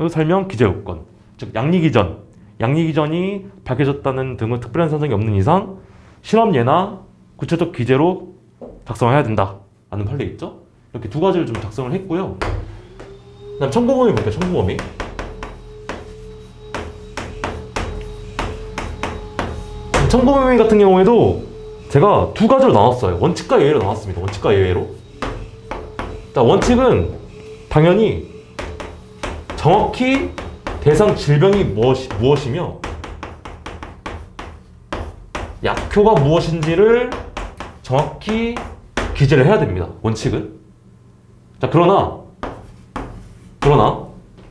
설명 기재 요건, 즉 양리기전이 밝혀졌다는 등의 특별한 사정이 없는 이상 실험예나 구체적 기재로 작성해야 된다 라는 판례 있죠. 이렇게 2가지를 좀 작성을 했고요. 그다음 청구범위 볼게요. 청구범위. 청구범위 같은 경우에도 제가 2가지로 나눴어요. 원칙과 예외로 나눴습니다. 원칙과 예외로. 원칙은 당연히 정확히 대상 질병이 무엇이며 약효가 무엇인지를 정확히 기재를 해야 됩니다. 원칙은. 자, 그러나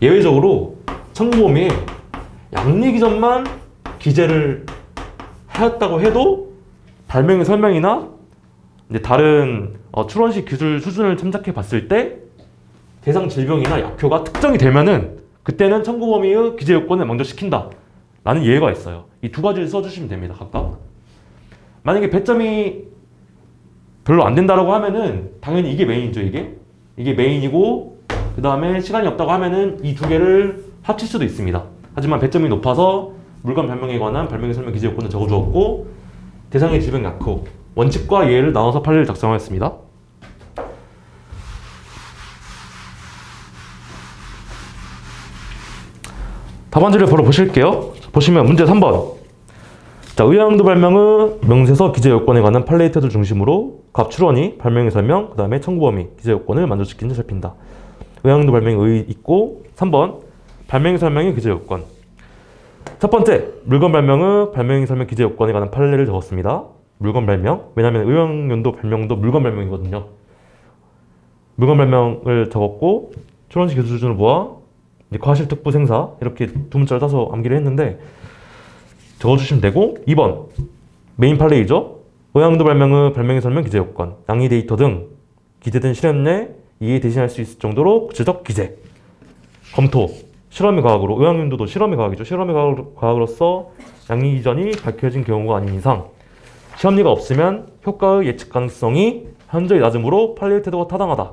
예외적으로 청구범위에 양리기전만 기재를 하였다고 해도 발명의 설명이나 이제 다른 출원식 기술 수준을 참작해 봤을 때 대상 질병이나 약효가 특정이 되면은 그때는 청구 범위의 기재 요건을 먼저 시킨다 라는 예외가 있어요. 이 두 가지를 써주시면 됩니다. 각각. 만약에 배점이 별로 안 된다라고 하면은 당연히 이게 메인이죠. 이게 메인이고 그 다음에 시간이 없다고 하면은 이 두 개를 합칠 수도 있습니다. 하지만 배점이 높아서 물건 발명에 관한 발명의 설명 기재 요건을 적어주었고 대상의 질병 약호 원칙과 예를 나눠서 판례를 작성하였습니다. 답안지를 바로 보실게요. 보시면 문제 3번. 자, 의약용도 발명의 명세서 기재 요건에 관한 판례의 태도를 중심으로 갑 출원이 발명의 설명, 그 다음에 청구 범위 기재 요건을 만족시키는지 살핀다. 의약용도 발명의 의 있고 3번 발명의 설명의 기재 요건. 첫 번째, 물건 발명의 발명의 설명 기재 요건에 관한 판례를 적었습니다. 물건 발명. 왜냐하면 의약용도 발명도 물건 발명이거든요. 물건 발명을 적었고 출원시 기술 수준을 모아 과실 특부 생사 이렇게 두 문자를 따서 암기를 했는데 적어주시면 되고 2번 메인 판례이죠. 의약용도 발명의 발명의 설명 기재 요건, 양의 데이터 등 기재된 실험 내 이해 대신할 수 있을 정도로 구체적 기재 검토 실험의 과학으로 의학연도도 실험의 과학이죠. 실험의 과학으로서 양의 기전이 밝혀진 경우가 아닌 이상 시험리가 없으면 효과의 예측 가능성이 현저히 낮으므로 판례의 태도가 타당하다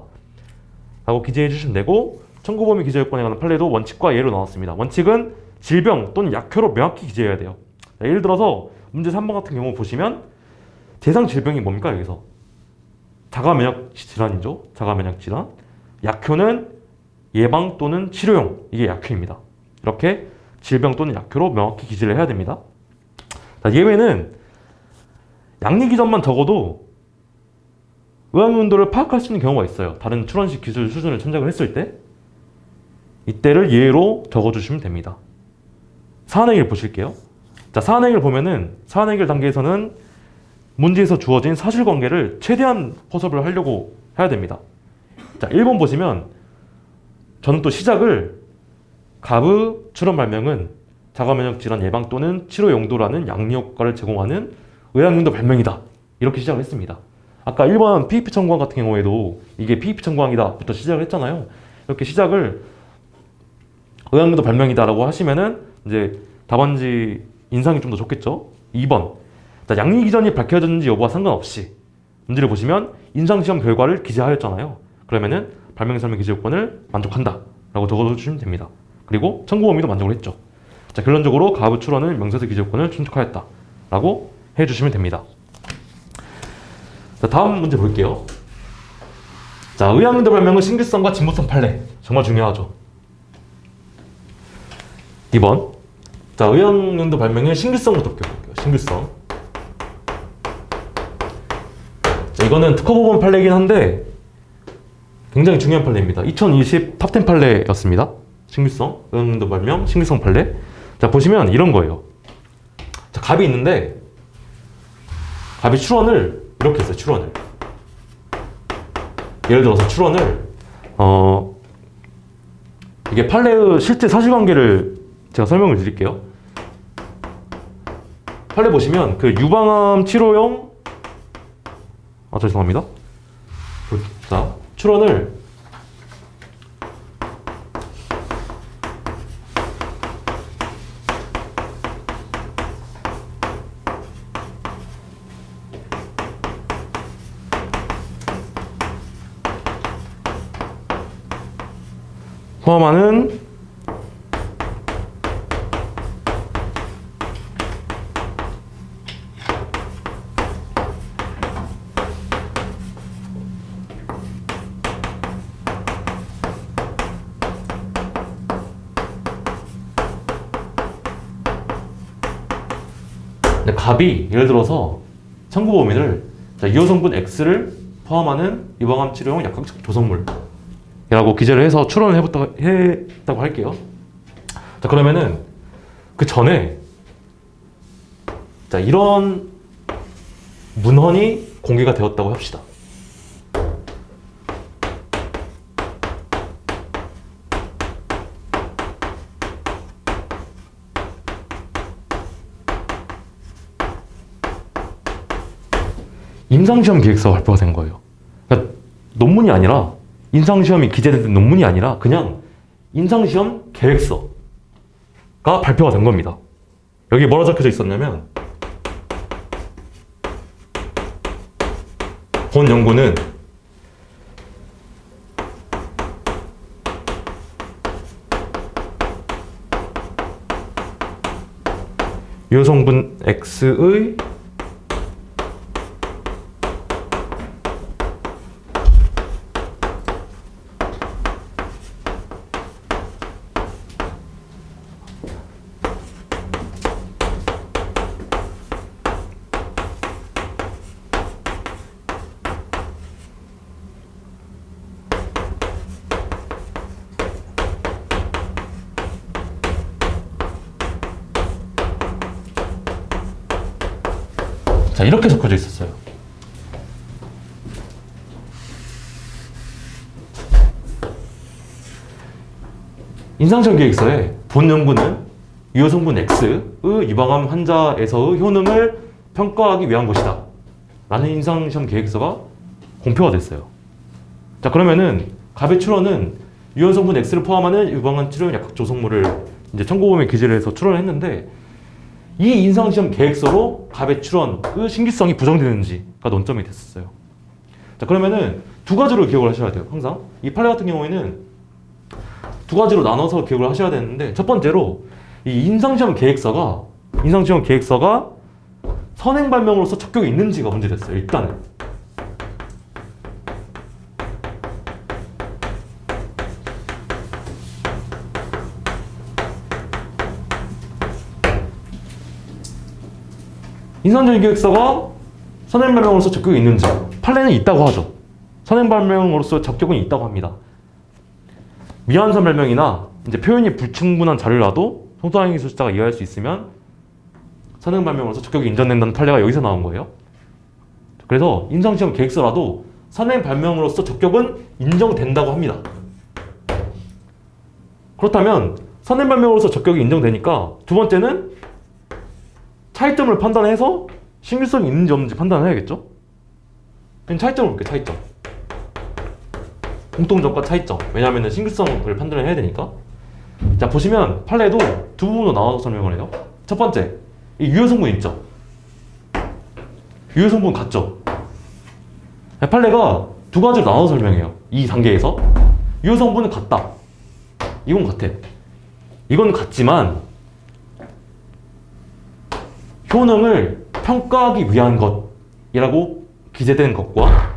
라고 기재해 주시면 되고 청구 범위 기재 요건에 관한 판례도 원칙과 예로 나왔습니다. 원칙은 질병 또는 약효로 명확히 기재해야 돼요. 자, 예를 들어서 문제 3번 같은 경우 보시면 대상 질병이 뭡니까? 여기서 자가면역 질환이죠. 자가면역 질환. 약효는 예방 또는 치료용. 이게 약효입니다. 이렇게 질병 또는 약효로 명확히 기재를 해야 됩니다. 자, 예외는 양리 기전만 적어도 의학용도를 파악할 수 있는 경우가 있어요. 다른 출원식 기술 수준을 참작을 했을 때 이때를 예로 적어주시면 됩니다. 사안행위를 보실게요. 자, 사안행위를 보면은 사안행위 단계에서는 문제에서 주어진 사실관계를 최대한 포섭을 하려고 해야 됩니다. 자, 1번 보시면 저는 또 시작을 갑의 출원 발명은 자가면역 질환 예방 또는 치료 용도라는 양리 효과를 제공하는 의학용도 발명이다. 이렇게 시작을 했습니다. 아까 1번 PEP 청구항 같은 경우에도 이게 PEP 청구항이다 부터 시작을 했잖아요. 이렇게 시작을 의학용도 발명이다라고 하시면은 이제 답안지 인상이 좀 더 좋겠죠. 2번. 자, 양리 기전이 밝혀졌는지 여부와 상관없이 문제를 보시면 임상시험 결과를 기재하였잖아요. 그러면은 발명 설명 기재 요건을 만족한다 라고 적어주시면 됩니다. 그리고 청구 범위도 만족을 했죠. 자, 결론적으로 갑의 출원은 명세서 기재 요건을 충족하였다 라고 해주시면 됩니다. 자, 다음 문제 볼게요. 자, 의학용도 발명의 신규성과 진보성 판례 정말 중요하죠. 2번. 자, 의학용도 발명의 신규성부터 볼게요. 신규성. 자, 이거는 특허법원 판례이긴 한데 굉장히 중요한 판례입니다. 2020 탑10 판례였습니다. 신규성, 의학용도 발명, 신규성 판례. 자, 보시면 이런 거예요. 자, 갑이 있는데 갑이 출원을 이렇게 했어요. 출원을. 예를 들어서 출원을 이게 판례의 실제 사실관계를 제가 설명을 드릴게요. 판례 보시면 그 유방암 치료용 죄송합니다. 자, 출원을 포함하는 갑이 예를 들어서 청구 범위를 이효성분 X를 포함하는 유방암 치료용 약학적 조성물이라고 기재를 해서 출원을 했다고 할게요. 자, 그러면은 그 전에 자, 이런 문헌이 공개가 되었다고 합시다. 임상시험 기획서가 발표가 된 거예요. 그러니까 논문이 아니라 임상시험이 기재된 논문이 아니라 그냥 임상시험 계획서가 발표가 된 겁니다. 여기 뭐라 적혀져 있었냐면 본 연구는 유효성분 X의 자, 이렇게 적혀져 있었어요. 임상시험 계획서에 본 연구는 유효성분 X의 유방암 환자에서의 효능을 평가하기 위한 것이다 라는 임상시험 계획서가 공표가 됐어요. 자, 그러면은 갑의 출원은 유효성분 X를 포함하는 유방암 치료용 약학 조성물을 이제 청구범위에 기재를 해서 출원을 했는데, 이 임상시험 계획서로 갑의 출원의 신규성이 부정되는지가 논점이 됐었어요. 자, 그러면은 두 가지로 기억을 하셔야 돼요. 항상 이 판례 같은 경우에는 두 가지로 나눠서 기억을 하셔야 되는데, 첫 번째로 이 임상시험 계획서가 선행 발명으로서 적격이 있는지가 문제됐어요. 일단은 임상시험 계획서가 선행 발명으로서 적격이 있는지, 판례는 있다고 하죠. 선행 발명으로서 적격은 있다고 합니다. 미완성 발명이나 이제 표현이 불충분한 자료라도 송수환 기술자가 이해할 수 있으면 선행 발명으로서 적격이 인정된다는 판례가 여기서 나온 거예요. 그래서 임상시험 계획서라도 선행 발명으로서 적격은 인정된다고 합니다. 그렇다면 선행 발명으로서 적격이 인정되니까 두 번째는 차이점을 판단해서 신규성이 있는지 없는지 판단해야겠죠? 그냥 차이점을 볼게요. 차이점. 공통점과 차이점. 왜냐하면 신규성을 판단을 해야 되니까. 자, 보시면 판례도 두 부분으로 나눠서 설명을 해요. 첫 번째, 이 유효성분 있죠? 유효성분 같죠? 판례가 두 가지로 나눠서 설명해요. 이 단계에서 유효성분은 같다. 이건 같아. 이건 같지만 효능을 평가하기 위한 것이라고 기재된 것과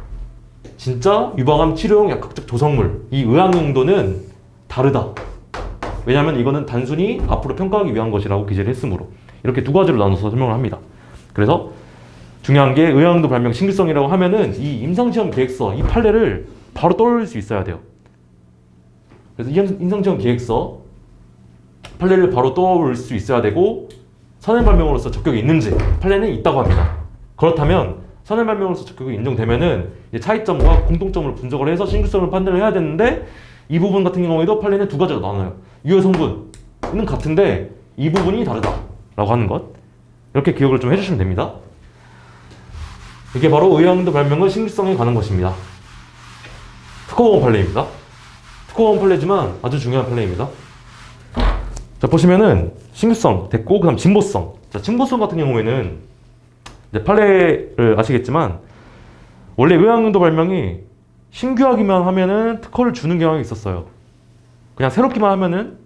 진짜 유방암 치료용 약학적 조성물, 이 의학 용도는 다르다. 왜냐하면 이거는 단순히 앞으로 평가하기 위한 것이라고 기재를 했으므로. 이렇게 두 가지로 나눠서 설명을 합니다. 그래서 중요한 게 의학 용도 발명 신규성이라고 하면은 이 임상시험 계획서, 이 판례를 바로 떠올릴 수 있어야 돼요. 그래서 이 임상시험 계획서 판례를 바로 떠올릴 수 있어야 되고, 선행 발명으로서 적격이 있는지 판례는 있다고 합니다. 그렇다면 선행 발명으로서 적격이 인정되면은 이제 차이점과 공통점을 분석을 해서 신규성을 판단을 해야 되는데, 이 부분 같은 경우에도 판례는 두 가지로 나눠요. 유효 성분은 같은데 이 부분이 다르다라고 하는 것. 이렇게 기억을 좀 해주시면 됩니다. 이게 바로 의학용도 발명은 신규성에 관한 것입니다. 특허보험 판례입니다. 특허보험 판례지만 아주 중요한 판례입니다. 자, 보시면은 신규성 됐고, 그 다음 진보성. 자, 진보성 같은 경우에는 이제 판례를 아시겠지만 원래 의학용도 발명이 신규하기만 하면은 특허를 주는 경향이 있었어요. 그냥 새롭기만 하면은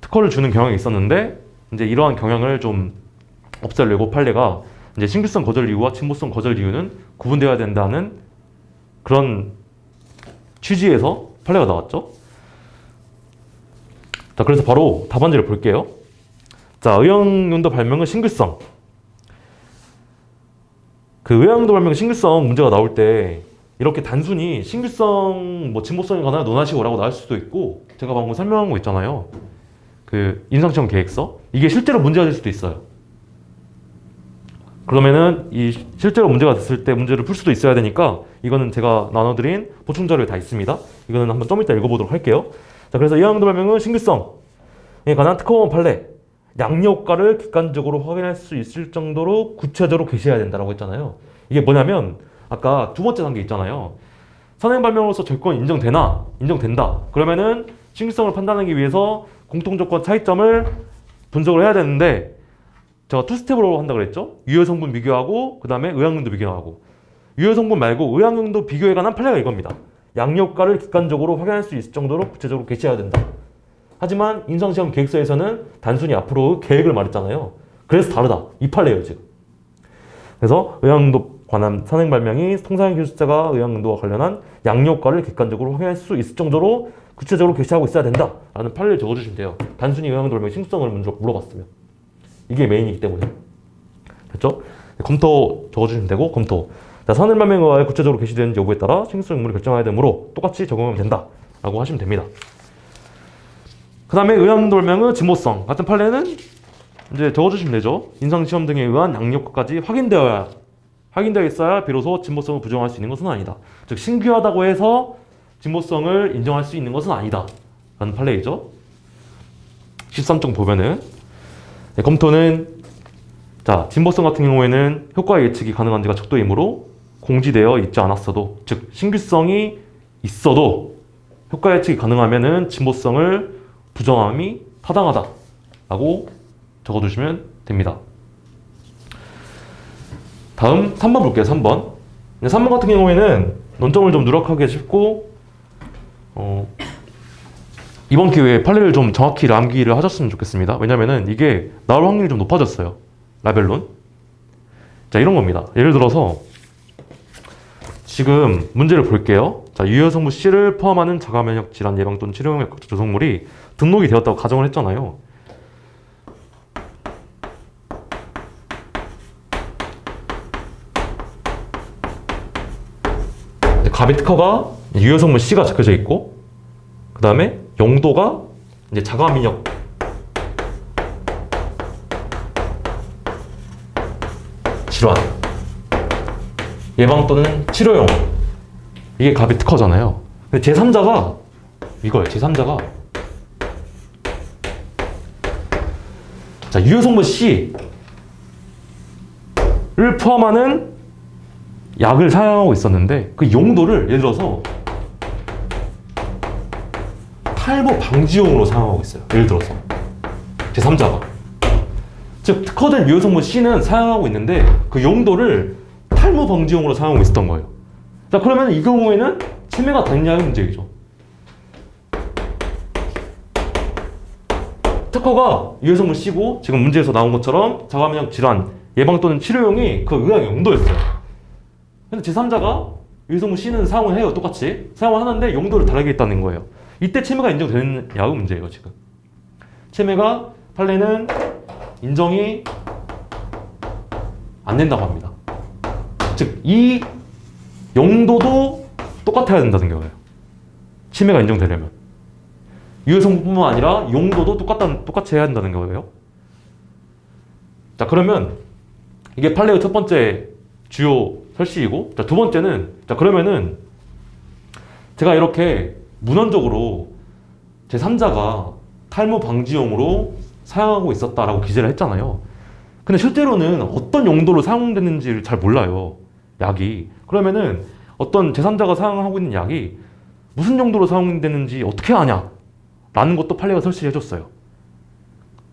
특허를 주는 경향이 있었는데, 이제 이러한 경향을 좀 없애려고 판례가 이제 신규성 거절 이유와 진보성 거절 이유는 구분되어야 된다는 그런 취지에서 판례가 나왔죠. 자, 그래서 바로 답안지를 볼게요. 자, 의학용도 발명은 신규성. 그 의학용도 발명 신규성 문제가 나올 때 이렇게 단순히 신규성, 뭐 진보성에 관하여 논하시오라고 나올 수도 있고, 제가 방금 설명한 거 있잖아요. 그 임상시험 계획서. 이게 실제로 문제가 될 수도 있어요. 그러면은 이 실제로 문제가 됐을 때 문제를 풀 수도 있어야 되니까 이거는 제가 나눠드린 보충 자료에 다 있습니다. 이거는 한번 좀 이따 읽어보도록 할게요. 자, 그래서 의학용도 발명은 신규성에 관한 특허보험 판례, 양리 효과를 객관적으로 확인할 수 있을 정도로 구체적으로 게시해야 된다고 했잖아요. 이게 뭐냐면 아까 두 번째 단계 있잖아요. 선행 발명으로서 적격은 인정된다. 그러면은 신규성을 판단하기 위해서 공통조건 차이점을 분석을 해야 되는데 제가 투스텝으로 한다고 그랬죠? 유효 성분 비교하고 그 다음에 의학용도 비교하고 유효 성분 말고 의학용도 비교에 관한 판례가 이겁니다. 양효과를 객관적으로 확인할 수 있을 정도로 구체적으로 게시해야 된다. 하지만 임상시험 계획서에서는 단순히 앞으로 계획을 말했잖아요. 그래서 다르다. 이 판례예요 지금. 그래서 의학용도 관한 산행 발명이 통상 기술자가 의학용도와 관련한 양효과를 객관적으로 확인할 수 있을 정도로 구체적으로 게시하고 있어야 된다 라는 판례를 적어주시면 돼요. 단순히 의학용도 발명의 신규성을 먼저 물어봤으면. 이게 메인이기 때문에. 됐죠? 검토 적어주시면 되고 검토. 자, 산행 발명과에 구체적으로 게시되는지 여부에 따라 신규성 의무를 결정해야 되므로 똑같이 적용하면 된다 라고 하시면 됩니다. 그 다음에 의학용도 발명의 진보성 같은 판례는 이제 적어주시면 되죠. 임상시험 등에 의한 양효과까지 확인되어 있어야 비로소 진보성을 부정할 수 있는 것은 아니다. 즉 신규하다고 해서 진보성을 인정할 수 있는 것은 아니다 라는 판례이죠. 13쪽 보면은 검토는 자 진보성 같은 경우에는 효과 예측이 가능한지가 척도이므로 공지되어 있지 않았어도 즉 신규성이 있어도 효과 예측이 가능하면은 진보성을 부정함이 타당하다 라고 적어두시면 됩니다. 다음 3번 볼게요. 3번 3번 같은 경우에는 논점을 좀 누락하기 쉽고 이번 기회에 판례를 좀 정확히 암기를 하셨으면 좋겠습니다. 왜냐면은 이게 나올 확률이 좀 높아졌어요. 라벨론. 자, 이런 겁니다. 예를 들어서 지금 문제를 볼게요. 자, 유효성분 C를 포함하는 자가면역 질환 예방 또는 치료용 조성물이 등록이 되었다고 가정을 했잖아요. 갑의 특허가 유효성분 C가 적혀져 있고 그 다음에 용도가 이제 자가면역 질환 예방 또는 치료용 이게 갑의 특허잖아요. 근데 제3자가 이거예요. 제3자가 자 유효성분 C를 포함하는 약을 사용하고 있었는데 그 용도를 예를 들어서 탈모 방지용으로 사용하고 있어요. 예를 들어서 제3자가 즉 특허된 유효성분 C는 사용하고 있는데 그 용도를 탈모 방지용으로 사용하고 있었던 거예요. 자 그러면 이 경우에는 침해가 됐냐의 문제이죠. 특허가 유효성분 C고 지금 문제에서 나온 것처럼 자가면역 질환 예방 또는 치료용이 그 의학 용도였어요. 근데 제3자가 유효성분 C는 사용을 해요. 똑같이 사용을 하는데 용도를 다르게 했다는 거예요. 이때 침해가 인정되느냐의 문제예요. 지금 침해가 판례는 인정이 안 된다고 합니다. 즉 이 용도도 똑같아야 된다는 거예요. 침해가 인정되려면 유효성분뿐만 아니라 용도도 똑같이 해야 한다는 거예요. 자 그러면 이게 판례의 첫 번째 주요 설식이고 자, 두 번째는 자 그러면은 제가 이렇게 문헌적으로 제3자가 탈모 방지용으로 사용하고 있었다라고 기재를 했잖아요. 근데 실제로는 어떤 용도로 사용됐는지를 잘 몰라요. 약이. 그러면은 어떤 제3자가 사용하고 있는 약이 무슨 용도로 사용됐는지 어떻게 아냐? 라는 것도 판례가 설치해 줬어요.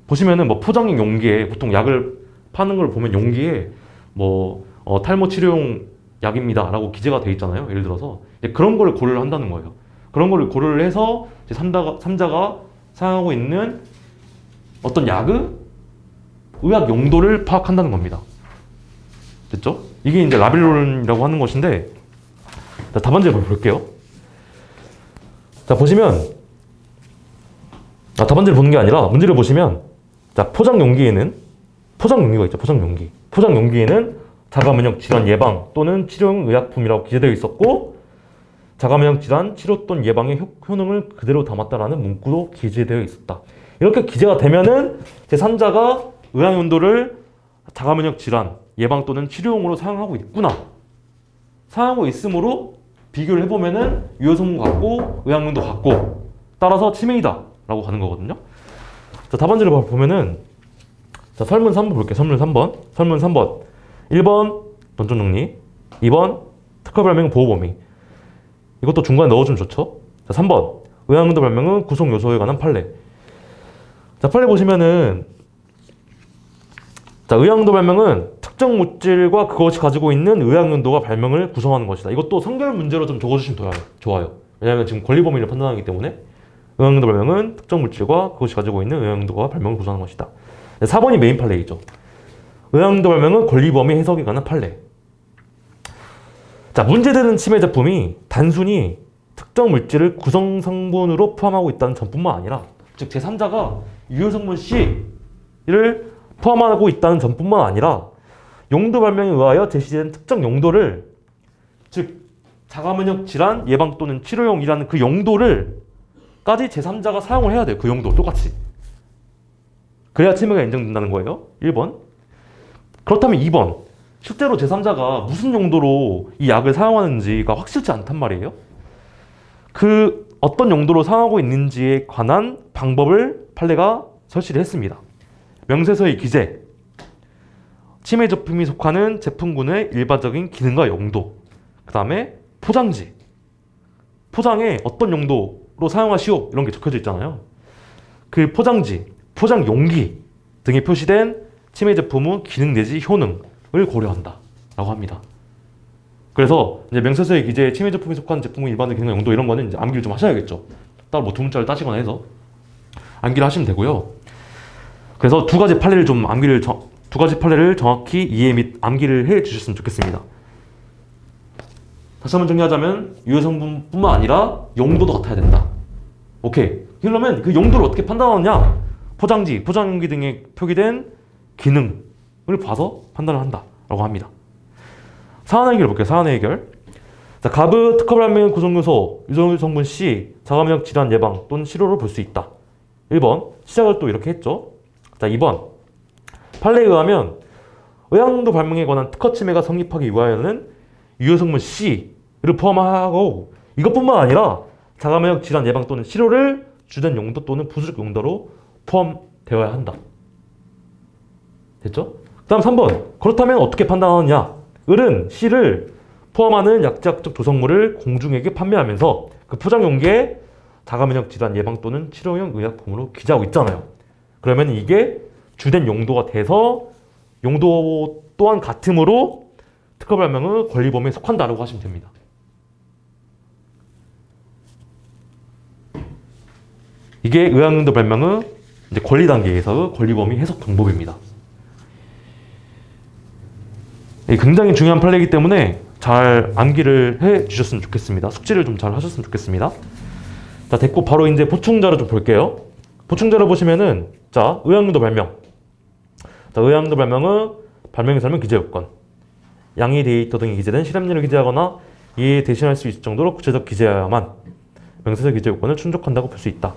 보시면은 뭐 포장용 용기에 보통 약을 파는 걸 보면 용기에 뭐 탈모 치료용 약입니다 라고 기재가 돼 있잖아요. 예를 들어서 그런 거를 고려를 한다는 거예요. 그런 거를 고려를 해서 3자가 사용하고 있는 어떤 약의 의학 용도를 파악한다는 겁니다. 됐죠? 이게 이제 라벨론이라고 하는 것인데 자, 답안지를 볼게요. 자 보시면 답안지를 보는 게 아니라 문제를 보시면 자 포장 용기에는 포장 용기가 있죠. 포장 용기. 포장 용기에는 자가면역 질환 예방 또는 치료용 의약품이라고 기재되어 있었고 자가면역 질환 치료 또는 예방의 효능을 그대로 담았다라는 문구도 기재되어 있었다. 이렇게 기재가 되면은 제3자가 의학 용도를 자가면역 질환 예방 또는 치료용으로 사용하고 있구나. 사용하고 있으므로 비교를 해보면은 유효성분 같고 의학 용도 같고 따라서 치매이다 라고 가는 거거든요. 자, 답안지를 보면은 자, 설문 3번 볼게요. 설문 3번. 설문 3번. 1번 논점 정리, 2번 특허 발명 보호 범위. 이것도 중간에 넣어주면 좋죠. 자, 3번 의학용도 발명은 구성 요소에 관한 판례. 자, 판례 보시면은 자, 의학용도 발명은 특정 물질과 그것이 가지고 있는 의학용도가 발명을 구성하는 것이다. 이것도 성별 문제로 좀 적어주시면 좋아요. 왜냐하면 지금 권리 범위를 판단하기 때문에 의학용도 발명은 특정 물질과 그것이 가지고 있는 의학용도가 발명을 구성하는 것이다. 4번이 메인 판례이죠. 의학용도 발명은 권리 범위 해석에 관한 판례. 자, 문제되는 침해 제품이 단순히 특정 물질을 구성 성분으로 포함하고 있다는 점뿐만 아니라, 즉 제3자가 유효 성분 C를 포함하고 있다는 점뿐만 아니라 용도 발명에 의하여 제시된 특정 용도를, 즉 자가면역 질환 예방 또는 치료용이라는 그 용도를 까지 제3자가 사용을 해야 돼요. 그 용도 똑같이. 그래야 침해가 인정된다는 거예요. 1번. 그렇다면 2번. 실제로 제3자가 무슨 용도로 이 약을 사용하는지가 확실치 않단 말이에요. 그 어떤 용도로 사용하고 있는지에 관한 방법을 판례가 설치를 했습니다. 명세서의 기재, 침해 제품이 속하는 제품군의 일반적인 기능과 용도, 그 다음에 포장지, 포장에 어떤 용도로 사용하시오 이런 게 적혀져 있잖아요. 그 포장지, 포장 용기 등에 표시된 침해 제품의 기능 내지 효능을 고려한다 라고 합니다. 그래서 이제 명세서의 기재에 침해 제품이 속한 제품의 일반적인 기능 용도 이런 거는 이제 암기를 좀 하셔야겠죠. 따로 뭐 두 문자를 따시거나 해서 암기를 하시면 되고요. 그래서 두 가지 판례를 정확히 이해 및 암기를 해 주셨으면 좋겠습니다. 다시 한번 정리하자면 유효 성분뿐만 아니라 용도도 같아야 된다. 오케이. 그러면 그 용도를 어떻게 판단하느냐? 포장지, 포장용기 등에 표기된 기능을 봐서 판단을 한다라고 합니다. 사안의 해결 볼게요. 사안의 해결. 자, 가브 특허 발명 구성요소 유효 성분 C 자가면역 질환 예방 또는 치료를 볼 수 있다. 1번 시작을 또 이렇게 했죠. 자, 2번 판례에 의하면 의학용도 발명에 관한 특허 침해가 성립하기 위하여는 유효 성분 C를 포함하고 이것뿐만 아니라 자가면역 질환 예방 또는 치료를 주된 용도 또는 부수적 용도로 포함되어야 한다. 됐죠? 그 다음 3번 그렇다면 어떻게 판단하느냐? 을은 C를 포함하는 약제학적 조성물을 공중에게 판매하면서 그 포장 용기에 자가면역 질환 예방 또는 치료용 의약품으로 기재하고 있잖아요. 그러면 이게 주된 용도가 돼서 용도 또한 같음으로 특허 발명의 권리 범위에 속한다라고 하시면 됩니다. 이게 의학용도 발명의 이제 권리 단계에서의 권리 범위 해석 방법입니다. 굉장히 중요한 판례이기 때문에 잘 암기를 해 주셨으면 좋겠습니다. 숙지를 좀 잘 하셨으면 좋겠습니다. 자, 됐고 바로 이제 보충자료 좀 볼게요. 보충자료 보시면은 자, 의학용도 발명. 자, 의학용도 발명의 발명에 설명 기재 요건. 양의 데이터 등이 기재된 실험률을 기재하거나 이에 대신할 수 있을 정도로 구체적 기재해야만 명세서 기재 요건을 충족한다고 볼 수 있다.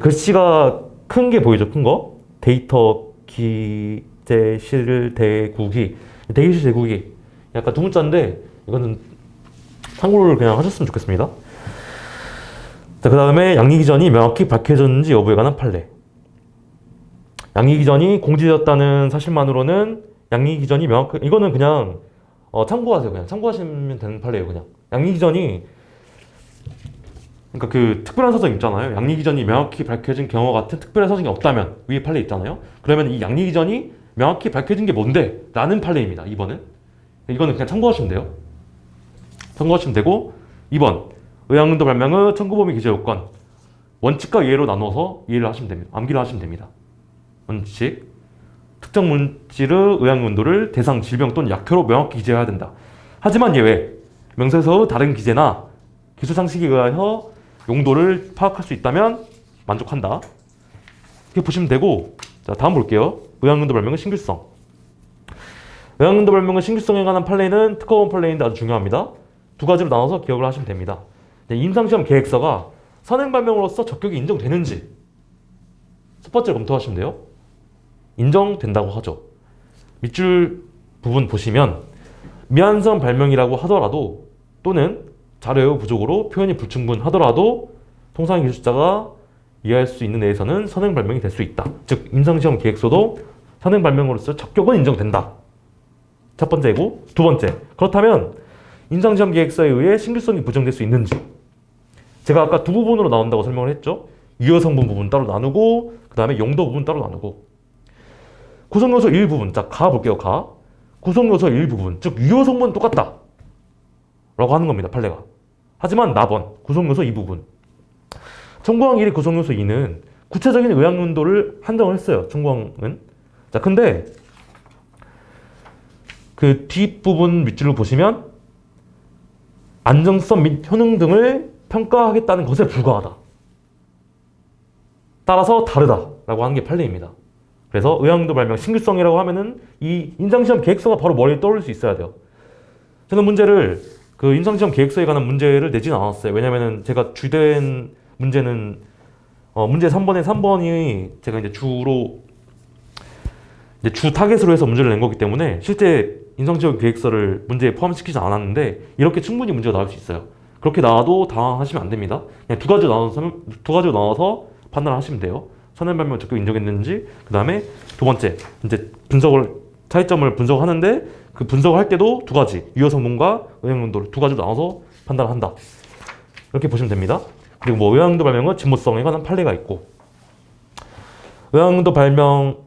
글씨가 큰 게 보이죠? 큰 거. 데이터 기재실 대국이 대기실 대국이 약간 두 문자인데 이거는 참고를 그냥 하셨으면 좋겠습니다. 자, 그 다음에 양리 기전이 명확히 밝혀졌는지 여부에 관한 판례. 양리 기전이 공지되었다는 사실만으로는 양리 기전이 이거는 그냥 참고하세요. 그냥 참고하시면 되는 판례예요. 그냥 양리 기전이 그러니까 그 특별한 사정 있잖아요. 양리 기전이 명확히 밝혀진 경우와 같은 특별한 사정이 없다면 위에 판례 있잖아요. 그러면 이 양리 기전이 명확히 밝혀진 게 뭔데? 라는 판례입니다. 2번은. 이거는 그냥 참고하시면 돼요. 참고하시면 되고 2번 의학용도 발명의 청구범위 기재 요건. 원칙과 예로 나눠서 이해를 하시면 됩니다. 암기를 하시면 됩니다. 원칙 특정 물질의 의학용도를 대상, 질병 또는 약효로 명확히 기재해야 된다. 하지만 예외 명세서의 다른 기재나 기술 상식에 의하여 용도를 파악할 수 있다면 만족한다. 이렇게 보시면 되고 자, 다음 볼게요. 의학용도 발명의 신규성. 의학용도 발명의 신규성에 관한 판례는 특허원 판례인데 아주 중요합니다. 두 가지로 나눠서 기억을 하시면 됩니다. 임상시험 계획서가 선행 발명으로서 적격이 인정되는지 첫 번째 검토하시면 돼요. 인정된다고 하죠. 밑줄 부분 보시면 미완성 발명이라고 하더라도 또는 자료의 부족으로 표현이 불충분하더라도 통상 기술자가 이해할 수 있는 내에서는 선행 발명이 될 수 있다. 즉 임상시험 계획서도 선행 발명으로서 적격은 인정된다. 첫 번째고 두 번째 그렇다면 임상시험 계획서에 의해 신규성이 부정될 수 있는지 제가 아까 두 부분으로 나온다고 설명을 했죠. 유효 성분 부분 따로 나누고 그 다음에 용도 부분 따로 나누고 구성요소 일부분, 자, 가 볼게요, 가. 구성요소 일부분, 즉 유효 성분 똑같다 라고 하는 겁니다, 판례가. 하지만 나번, 구성요소 이 부분. 청구항 1의 구성요소 2는 구체적인 의학 용도를 한정을 했어요, 청구항은. 자, 근데 그 뒷부분 밑줄을 보시면 안정성 및 효능 등을 평가하겠다는 것에 불과하다. 따라서 다르다라고 하는 게 판례입니다. 그래서 의학용도 발명 신규성이라고 하면은 이 임상시험 계획서가 바로 머리에 떠오를 수 있어야 돼요. 저는 문제를 그 임상시험 계획서에 관한 문제를 내지는 않았어요. 왜냐면은 제가 주된 문제는 문제 3번에 3번이 제가 이제 주로 이제 주 타겟으로 해서 문제를 낸 거기 때문에 실제 임상시험 계획서를 문제에 포함시키지 않았는데 이렇게 충분히 문제가 나올 수 있어요. 그렇게 나와도 당황하시면 안 됩니다. 그냥 두 가지로 나눠서 판단하시면 돼요. 선행 발명 적격 인정했는지, 그 다음에 두 번째 이제 차이점을 분석하는데 그 분석을 할 때도 두 가지 유효 성분과 의학 용도를 두 가지로 나눠서 판단을 한다. 이렇게 보시면 됩니다. 그리고 뭐 의학 용도 발명은 진모성에 관한 판례가 있고, 의학 용도 발명에서는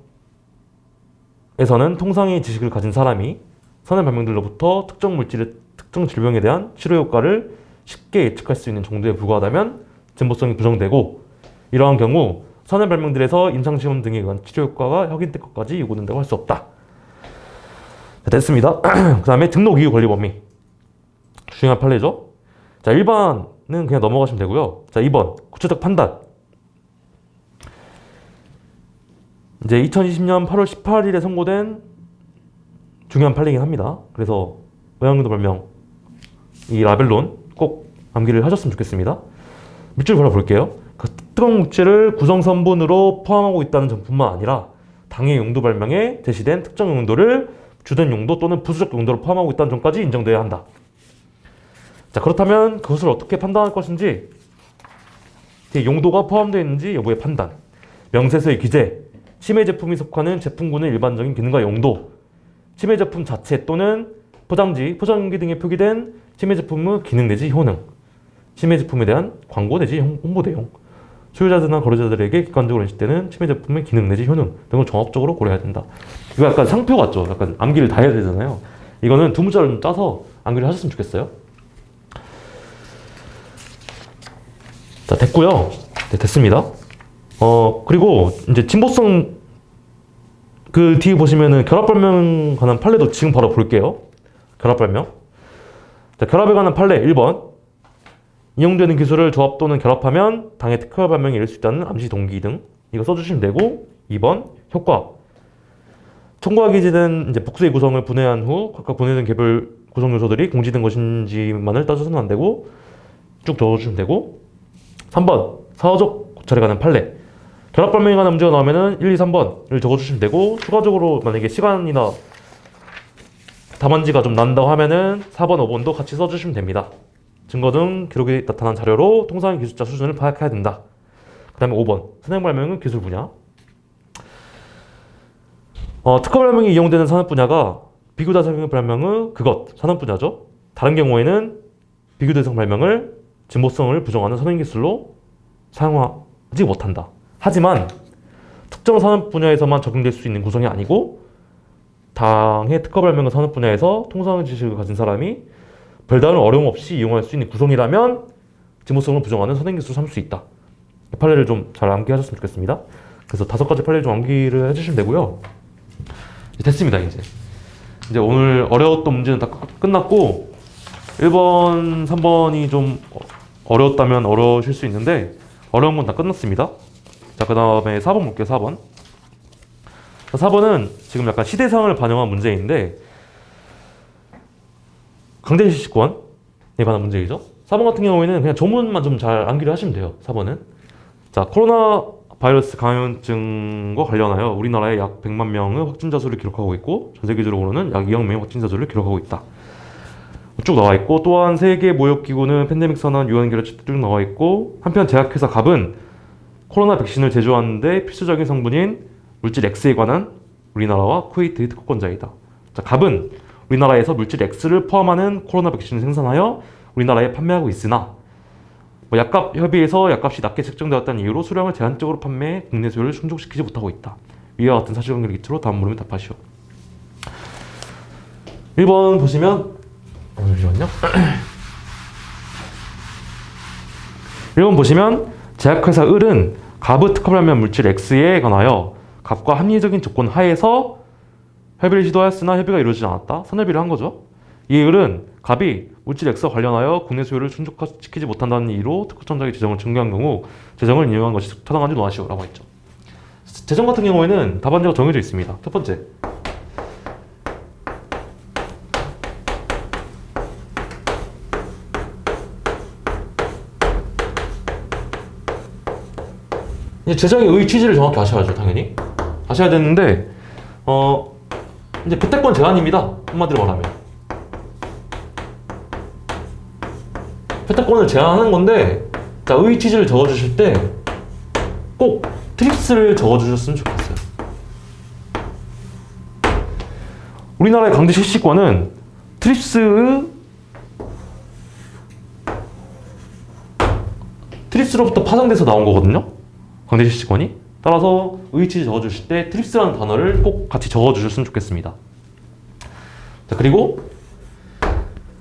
통상의 지식을 가진 사람이 선행 발명들로부터 특정 물질의 특정 질병에 대한 치료 효과를 쉽게 예측할 수 있는 정도에 불과하다면 진보성이 부정되고, 이러한 경우 선행 발명들에서 임상시험 등에 의한 치료 효과가 확인될 것까지 요구된다고 할 수 없다. 자, 됐습니다. 그 다음에 등록 이유 권리 범위. 중요한 판례죠. 자, 1번은 그냥 넘어가시면 되고요. 자, 2번 구체적 판단. 이제 2020년 8월 18일에 선고된 중요한 판례이긴 합니다. 그래서 의학용도 발명 이 라벨론 꼭 암기를 하셨으면 좋겠습니다. 밑줄 바로 볼게요. 그 특정 물질을 구성 성분으로 포함하고 있다는 점뿐만 아니라 당해 용도 발명에 제시된 특정 용도를 주된 용도 또는 부수적 용도로 포함하고 있다는 점까지 인정되어야 한다. 자, 그렇다면 그것을 어떻게 판단할 것인지, 용도가 포함되어 있는지 여부의 판단, 명세서의 기재, 치매 제품이 속하는 제품군의 일반적인 기능과 용도, 치매 제품 자체 또는 포장지, 포장용기 등에 표기된 치매 제품의 기능 내지 효능, 치매 제품에 대한 광고 내지 홍보 내용, 소유자들이나 거래자들에게 객관적으로 인식되는 치매 제품의 기능 내지 효능 등을 종합적으로 고려해야 된다. 이거 약간 상표 같죠? 약간 암기를 다 해야 되잖아요. 이거는 두 문자를 좀 짜서 암기를 하셨으면 좋겠어요. 자, 됐고요. 네, 됐습니다. 그리고 이제 진보성 그 뒤에 보시면은 결합발명 관한 판례도 지금 바로 볼게요. 결합발명. 자, 결합에 관한 판례 1번. 이용되는 기술을 조합 또는 결합하면 당의 특허 발명에 이를 수 있다는 암시 동기 등 이거 써주시면 되고, 2번 효과. 청구가 기재된 이제 복수의 구성을 분해한 후 각각 분해된 개별 구성 요소들이 공지된 것인지만을 따져서는 안 되고 쭉 적어주시면 되고, 3번 사후적 고찰에 관한 판례. 결합 발명에 관한 문제가 나오면은 1, 2, 3번을 적어주시면 되고, 추가적으로 만약에 시간이나 답안지가 좀 난다고 하면은 4번, 5번도 같이 써주시면 됩니다. 증거 등 기록이 나타난 자료로 통상의 기술자 수준을 파악해야 된다. 그 다음에 5번 선행 발명은 기술 분야. 특허 발명이 이용되는 산업 분야가 비교 대상 발명의 그것 산업 분야죠. 다른 경우에는 비교 대상 발명을 진보성을 부정하는 선행 기술로 사용하지 못한다. 하지만 특정 산업 분야에서만 적용될 수 있는 구성이 아니고, 당해 특허 발명의 산업 분야에서 통상의 지식을 가진 사람이 별다른 어려움 없이 이용할 수 있는 구성이라면 진보성을 부정하는 선행기술을 삼을 수 있다. 판례를 좀 잘 암기하셨으면 좋겠습니다. 그래서 5가지 판례 좀 암기를 해주시면 되고요. 됐습니다. 이제 오늘 어려웠던 문제는 다 끝났고, 1번, 3번이 좀 어려웠다면 어려우실 수 있는데 어려운 건 다 끝났습니다. 자, 그 다음에 4번 볼게요. 4번. 4번은 지금 약간 시대상을 반영한 문제인데 강제실시권에 관한 문제이죠. 4번 같은 경우에는 그냥 조문만 좀 잘 암기를 하시면 돼요. 4번은. 자, 코로나 바이러스 감염증과 관련하여 우리나라에 약 100만 명의 확진자 수를 기록하고 있고, 전 세계적으로는 약 2억 명의 확진자 수를 기록하고 있다. 쭉 나와 있고, 또한 세계 모욕기구는 팬데믹 선언 유엔 결의체 쭉 나와 있고, 한편 제약회사 갑은 코로나 백신을 제조하는데 필수적인 성분인 물질 X에 관한 우리나라와 쿠웨이트의 특허권자이다. 자, 갑은 우리나라에서 물질 X를 포함하는 코로나 백신을 생산하여 우리나라에 판매하고 있으나 약값 협의에서 약값이 낮게 책정되었다는 이유로 수량을 제한적으로 판매해 국내 수요를 충족시키지 못하고 있다. 위와 같은 사실관계를 기초로 다음 물음에 답하시오. 1번 보시면 잠시만요. 1번 보시면 제약회사 을은 갑의 특허발명 물질 X에 관하여 갑과 합리적인 조건 하에서 협의를 시도하였으나 협의가 이루어지지 않았다. 선협의를 한 거죠. 이 을은 갑이 물질 X와 관련하여 국내 수요를 충족시키지 못한다는 이유로 특허청장이 재정을 증명한 경우 재정을 인용한 것이 타당한지 논하시오 라고 했죠. 재정 같은 경우에는 답안지가 정해져 있습니다. 첫 번째, 이제 재정의 의 취지를 정확히 아셔야죠. 당연히 아셔야 되는데 이제 배타권 제한입니다. 한마디로 말하면 배타권을 제한하는 건데, 자, 의 취지를 적어주실 때 꼭 트립스를 적어주셨으면 좋겠어요. 우리나라의 강제 실시권은 트립스로부터 파생돼서 나온 거거든요. 강제 실시권이. 따라서 의 취지 적어주실 때 트립스라는 단어를 꼭 같이 적어주셨으면 좋겠습니다. 자, 그리고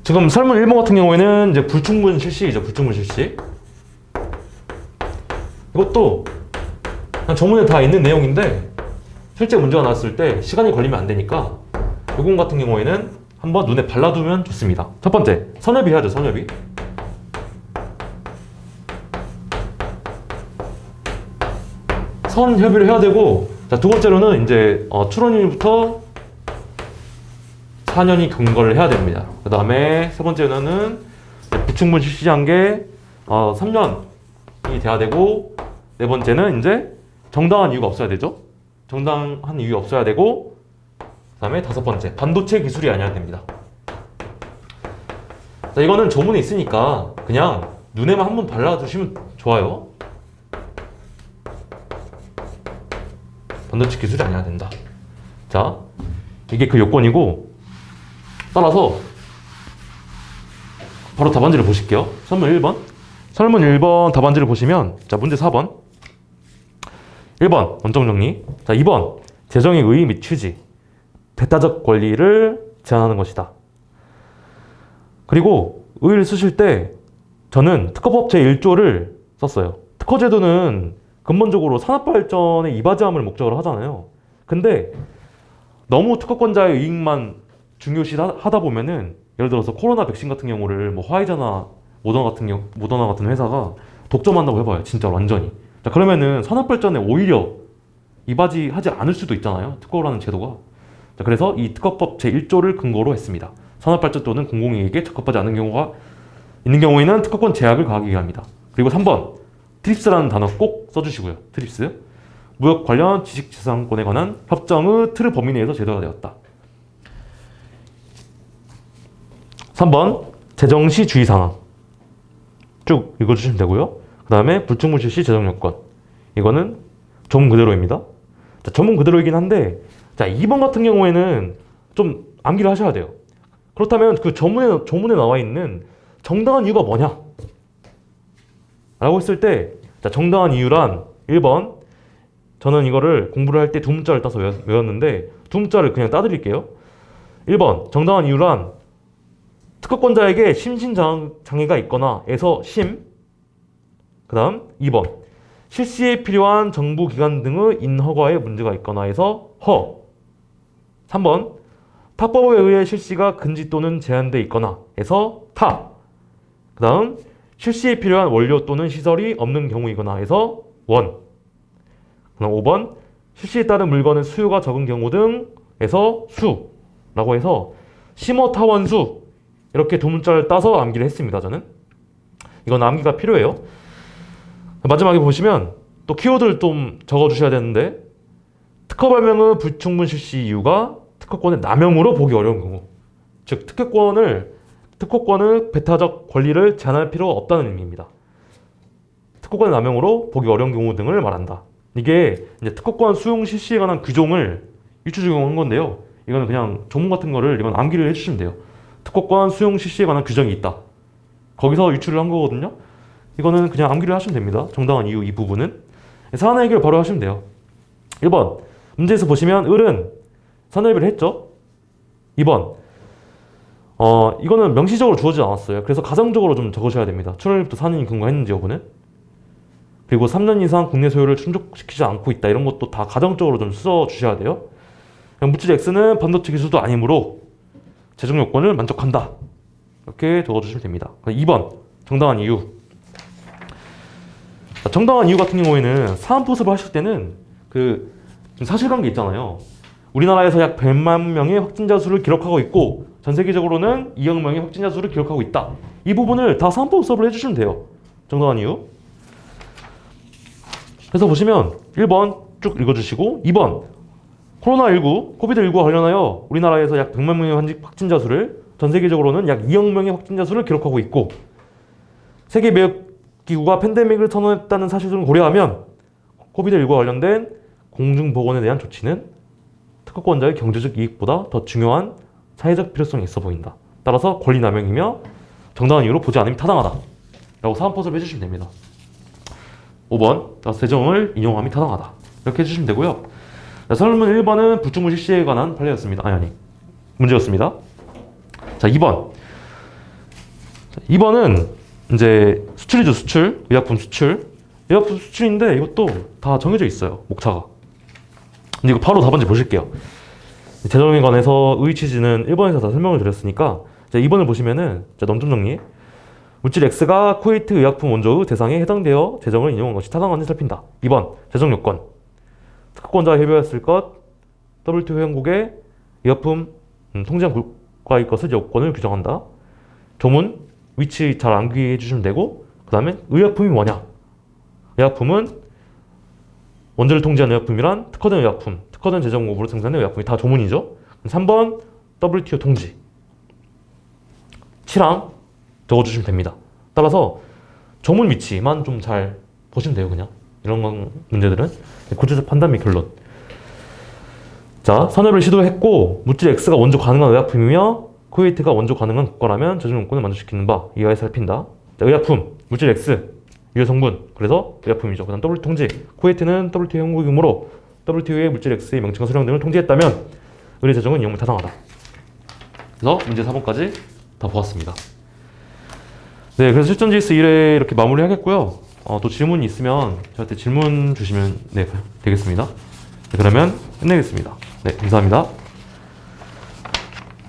지금 설문 1번 같은 경우에는 이제 불충분 실시이죠. 불충분 실시. 이것도 그냥 정문에 다 있는 내용인데 실제 문제가 나왔을 때 시간이 걸리면 안 되니까 이건 같은 경우에는 한번 눈에 발라두면 좋습니다. 첫 번째, 선협의 해야죠. 선협의. 선협의를 해야 되고, 자, 두 번째로는 이제 출원일부터 4년이 경과를 해야 됩니다. 그 다음에 세 번째는 부충분 실시한 게 3년이 돼야 되고, 네 번째는 이제 정당한 이유가 없어야 되죠. 정당한 이유 없어야 되고, 그 다음에 다섯 번째, 반도체 기술이 아니어야 됩니다. 자, 이거는 조문에 있으니까 그냥 눈에만 한번 발라두시면 좋아요. 반도체 기술이 아니어야 된다. 자, 이게 그 요건이고, 따라서 바로 답안지를 보실게요. 설문 1번. 설문 1번 답안지를 보시면, 자, 문제 4번. 1번 원점 정리. 자, 2번 재정의 의의 및 취지, 배타적 권리를 제한하는 것이다. 그리고 의의를 쓰실 때 저는 특허법 제1조를 썼어요. 특허제도는 근본적으로 산업발전에 이바지함을 목적으로 하잖아요. 근데 너무 특허권자의 이익만 중요시 하다 보면은, 예를 들어서 코로나 백신 같은 경우를 뭐 화이자나 모더나 같은 회사가 독점한다고 해봐요. 진짜 완전히. 자, 그러면은 산업발전에 오히려 이바지하지 않을 수도 있잖아요. 특허라는 제도가. 자, 그래서 이 특허법 제1조를 근거로 했습니다. 산업발전 또는 공공이익에 적합하지 않은 경우가 있는 경우에는 특허권 제약을 가하게 합니다. 그리고 3번 트립스라는 단어 꼭 써주시고요. 트립스. 무역 관련 지식재산권에 관한 협정의 틀 범위 내에서 제도가 되었다. 3번 재정시 주의사항 쭉 읽어주시면 되고요. 그 다음에 불충분 실시 재정요건, 이거는 조문 그대로입니다. 자, 조문 그대로이긴 한데, 자, 2번 같은 경우에는 좀 암기를 하셔야 돼요. 그렇다면 그 조문에 나와 있는 정당한 이유가 뭐냐? 라고 했을 때, 자, 정당한 이유란 1번, 저는 이거를 공부를 할 때 두 문자를 따서 외웠는데 두 문자를 그냥 따드릴게요. 1번 정당한 이유란 특허권자에게 심신장애가 있거나 에서 심. 그 다음 2번 실시에 필요한 정부기관 등의 인허가에 문제가 있거나 해서 허. 3번 타법에 의해 실시가 금지 또는 제한돼 있거나 해서 타. 그 다음 실시에 필요한 원료 또는 시설이 없는 경우이거나 해서 원. 그 다음 5번 실시에 따른 물건의 수요가 적은 경우 등에서 수 라고 해서 심어타원수, 이렇게 두 문자를 따서 암기를 했습니다. 저는 이건 암기가 필요해요. 마지막에 보시면 또 키워드를 좀 적어주셔야 되는데, 특허 발명의 불충분 실시 이유가 특허권의 남용으로 보기 어려운 경우, 즉 특허권의 배타적 권리를 제한할 필요가 없다는 의미입니다. 특허권의 남용으로 보기 어려운 경우 등을 말한다. 이게 이제 특허권 수용 실시에 관한 규정을 유추 적용한 건데요. 이거는 그냥 조문 같은 거를 이건 암기를 해주시면 돼요. 특허권 수용 실시에 관한 규정이 있다. 거기서 유추를 한 거거든요. 이거는 그냥 암기를 하시면 됩니다. 정당한 이유 이 부분은. 사안의 해결 바로 하시면 돼요. 1번 문제에서 보시면 을은 선열비를 했죠. 2번 이거는 명시적으로 주어지지 않았어요. 그래서 가정적으로 좀 적으셔야 됩니다. 출원일부터 사는이 근거했는지 여부는. 그리고 3년 이상 국내 소유를 충족시키지 않고 있다. 이런 것도 다 가정적으로 좀 써주셔야 돼요. 물질 X는 반도체 기술도 아니므로 재정 요건을 만족한다. 이렇게 적어주시면 됩니다. 2번 정당한 이유. 정당한 이유 같은 경우에는 사안포섭을 하실 때는 그 사실관계 있잖아요. 우리나라에서 약 100만 명의 확진자 수를 기록하고 있고 전 세계적으로는 2억 명의 확진자 수를 기록하고 있다. 이 부분을 다 사안포섭을 해주시면 돼요. 정당한 이유. 그래서 보시면 1번 쭉 읽어주시고 2번 코로나19, 코비드19와 관련하여 우리나라에서 약 100만 명의 확진자 수를 전 세계적으로는 약 2억 명의 확진자 수를 기록하고 있고 세계매역기구가 팬데믹을 선언했다는 사실 등을 고려하면 코비드19와 관련된 공중보건에 대한 조치는 특허권자의 경제적 이익보다 더 중요한 사회적 필요성이 있어 보인다. 따라서 권리남용이며 정당한 이유로 보지 않음이 타당하다. 라고 사안포섭을 해주시면 됩니다. 5번 따라서 재정을 인용함이 타당하다. 이렇게 해주시면 되고요. 설문 1번은 불충분 실시에 관한 판례였습니다. 아니 문제였습니다. 자 2번. 2번은 이제 수출이죠. 수출. 의약품 수출. 의약품 수출인데 이것도 다 정해져 있어요. 목차가. 근데 이거 바로 답안지 보실게요. 재정에 관해서 의 취지는 1번에서 다 설명을 드렸으니까 2번을 보시면은 넘점 정리. 물질 X가 쿠웨이트 의약품 원조의 대상에 해당되어 재정을 인용한 것이 타당한지 살핀다. 2번 재정 요건. 특허권자가 협의했을 것, WTO 회원국의 의약품 통제한 국가의 것을 요건을 규정한다. 조문, 위치 잘 암기해 주시면 되고 그 다음에 의약품이 뭐냐? 의약품은 원조를 통제한 의약품이란 특허된 의약품, 특허된 제조업으로 생산된 의약품이 다 조문이죠. 3번 WTO 통지. 7항 적어주시면 됩니다. 따라서 조문 위치만 좀 잘 보시면 돼요. 그냥 이런 문제들은 구체적 판단 및 결론. 자, 선협을 시도했고 물질 X가 원조 가능한 의약품이며 쿠웨이트가 원조 가능한 국가라면 재정 요건을 만족시키는 바 이하에 살핀다. 자, 의약품, 물질 X, 유해 성분, 그래서 의약품이죠. 그 다음 WTO 통지. 쿠웨이트는 WTO 회원국이므로 WTO의 물질 X의 명칭과 수령 등을 통지했다면 의뢰 재정은 이용을 타당하다. 그래서 문제 4번까지 다 보았습니다. 네, 그래서 실전 GS 1회 이렇게 마무리 하겠고요. 또 질문이 있으면 저한테 질문 주시면 되겠습니다. 네, 그러면 끝내겠습니다. 네, 감사합니다.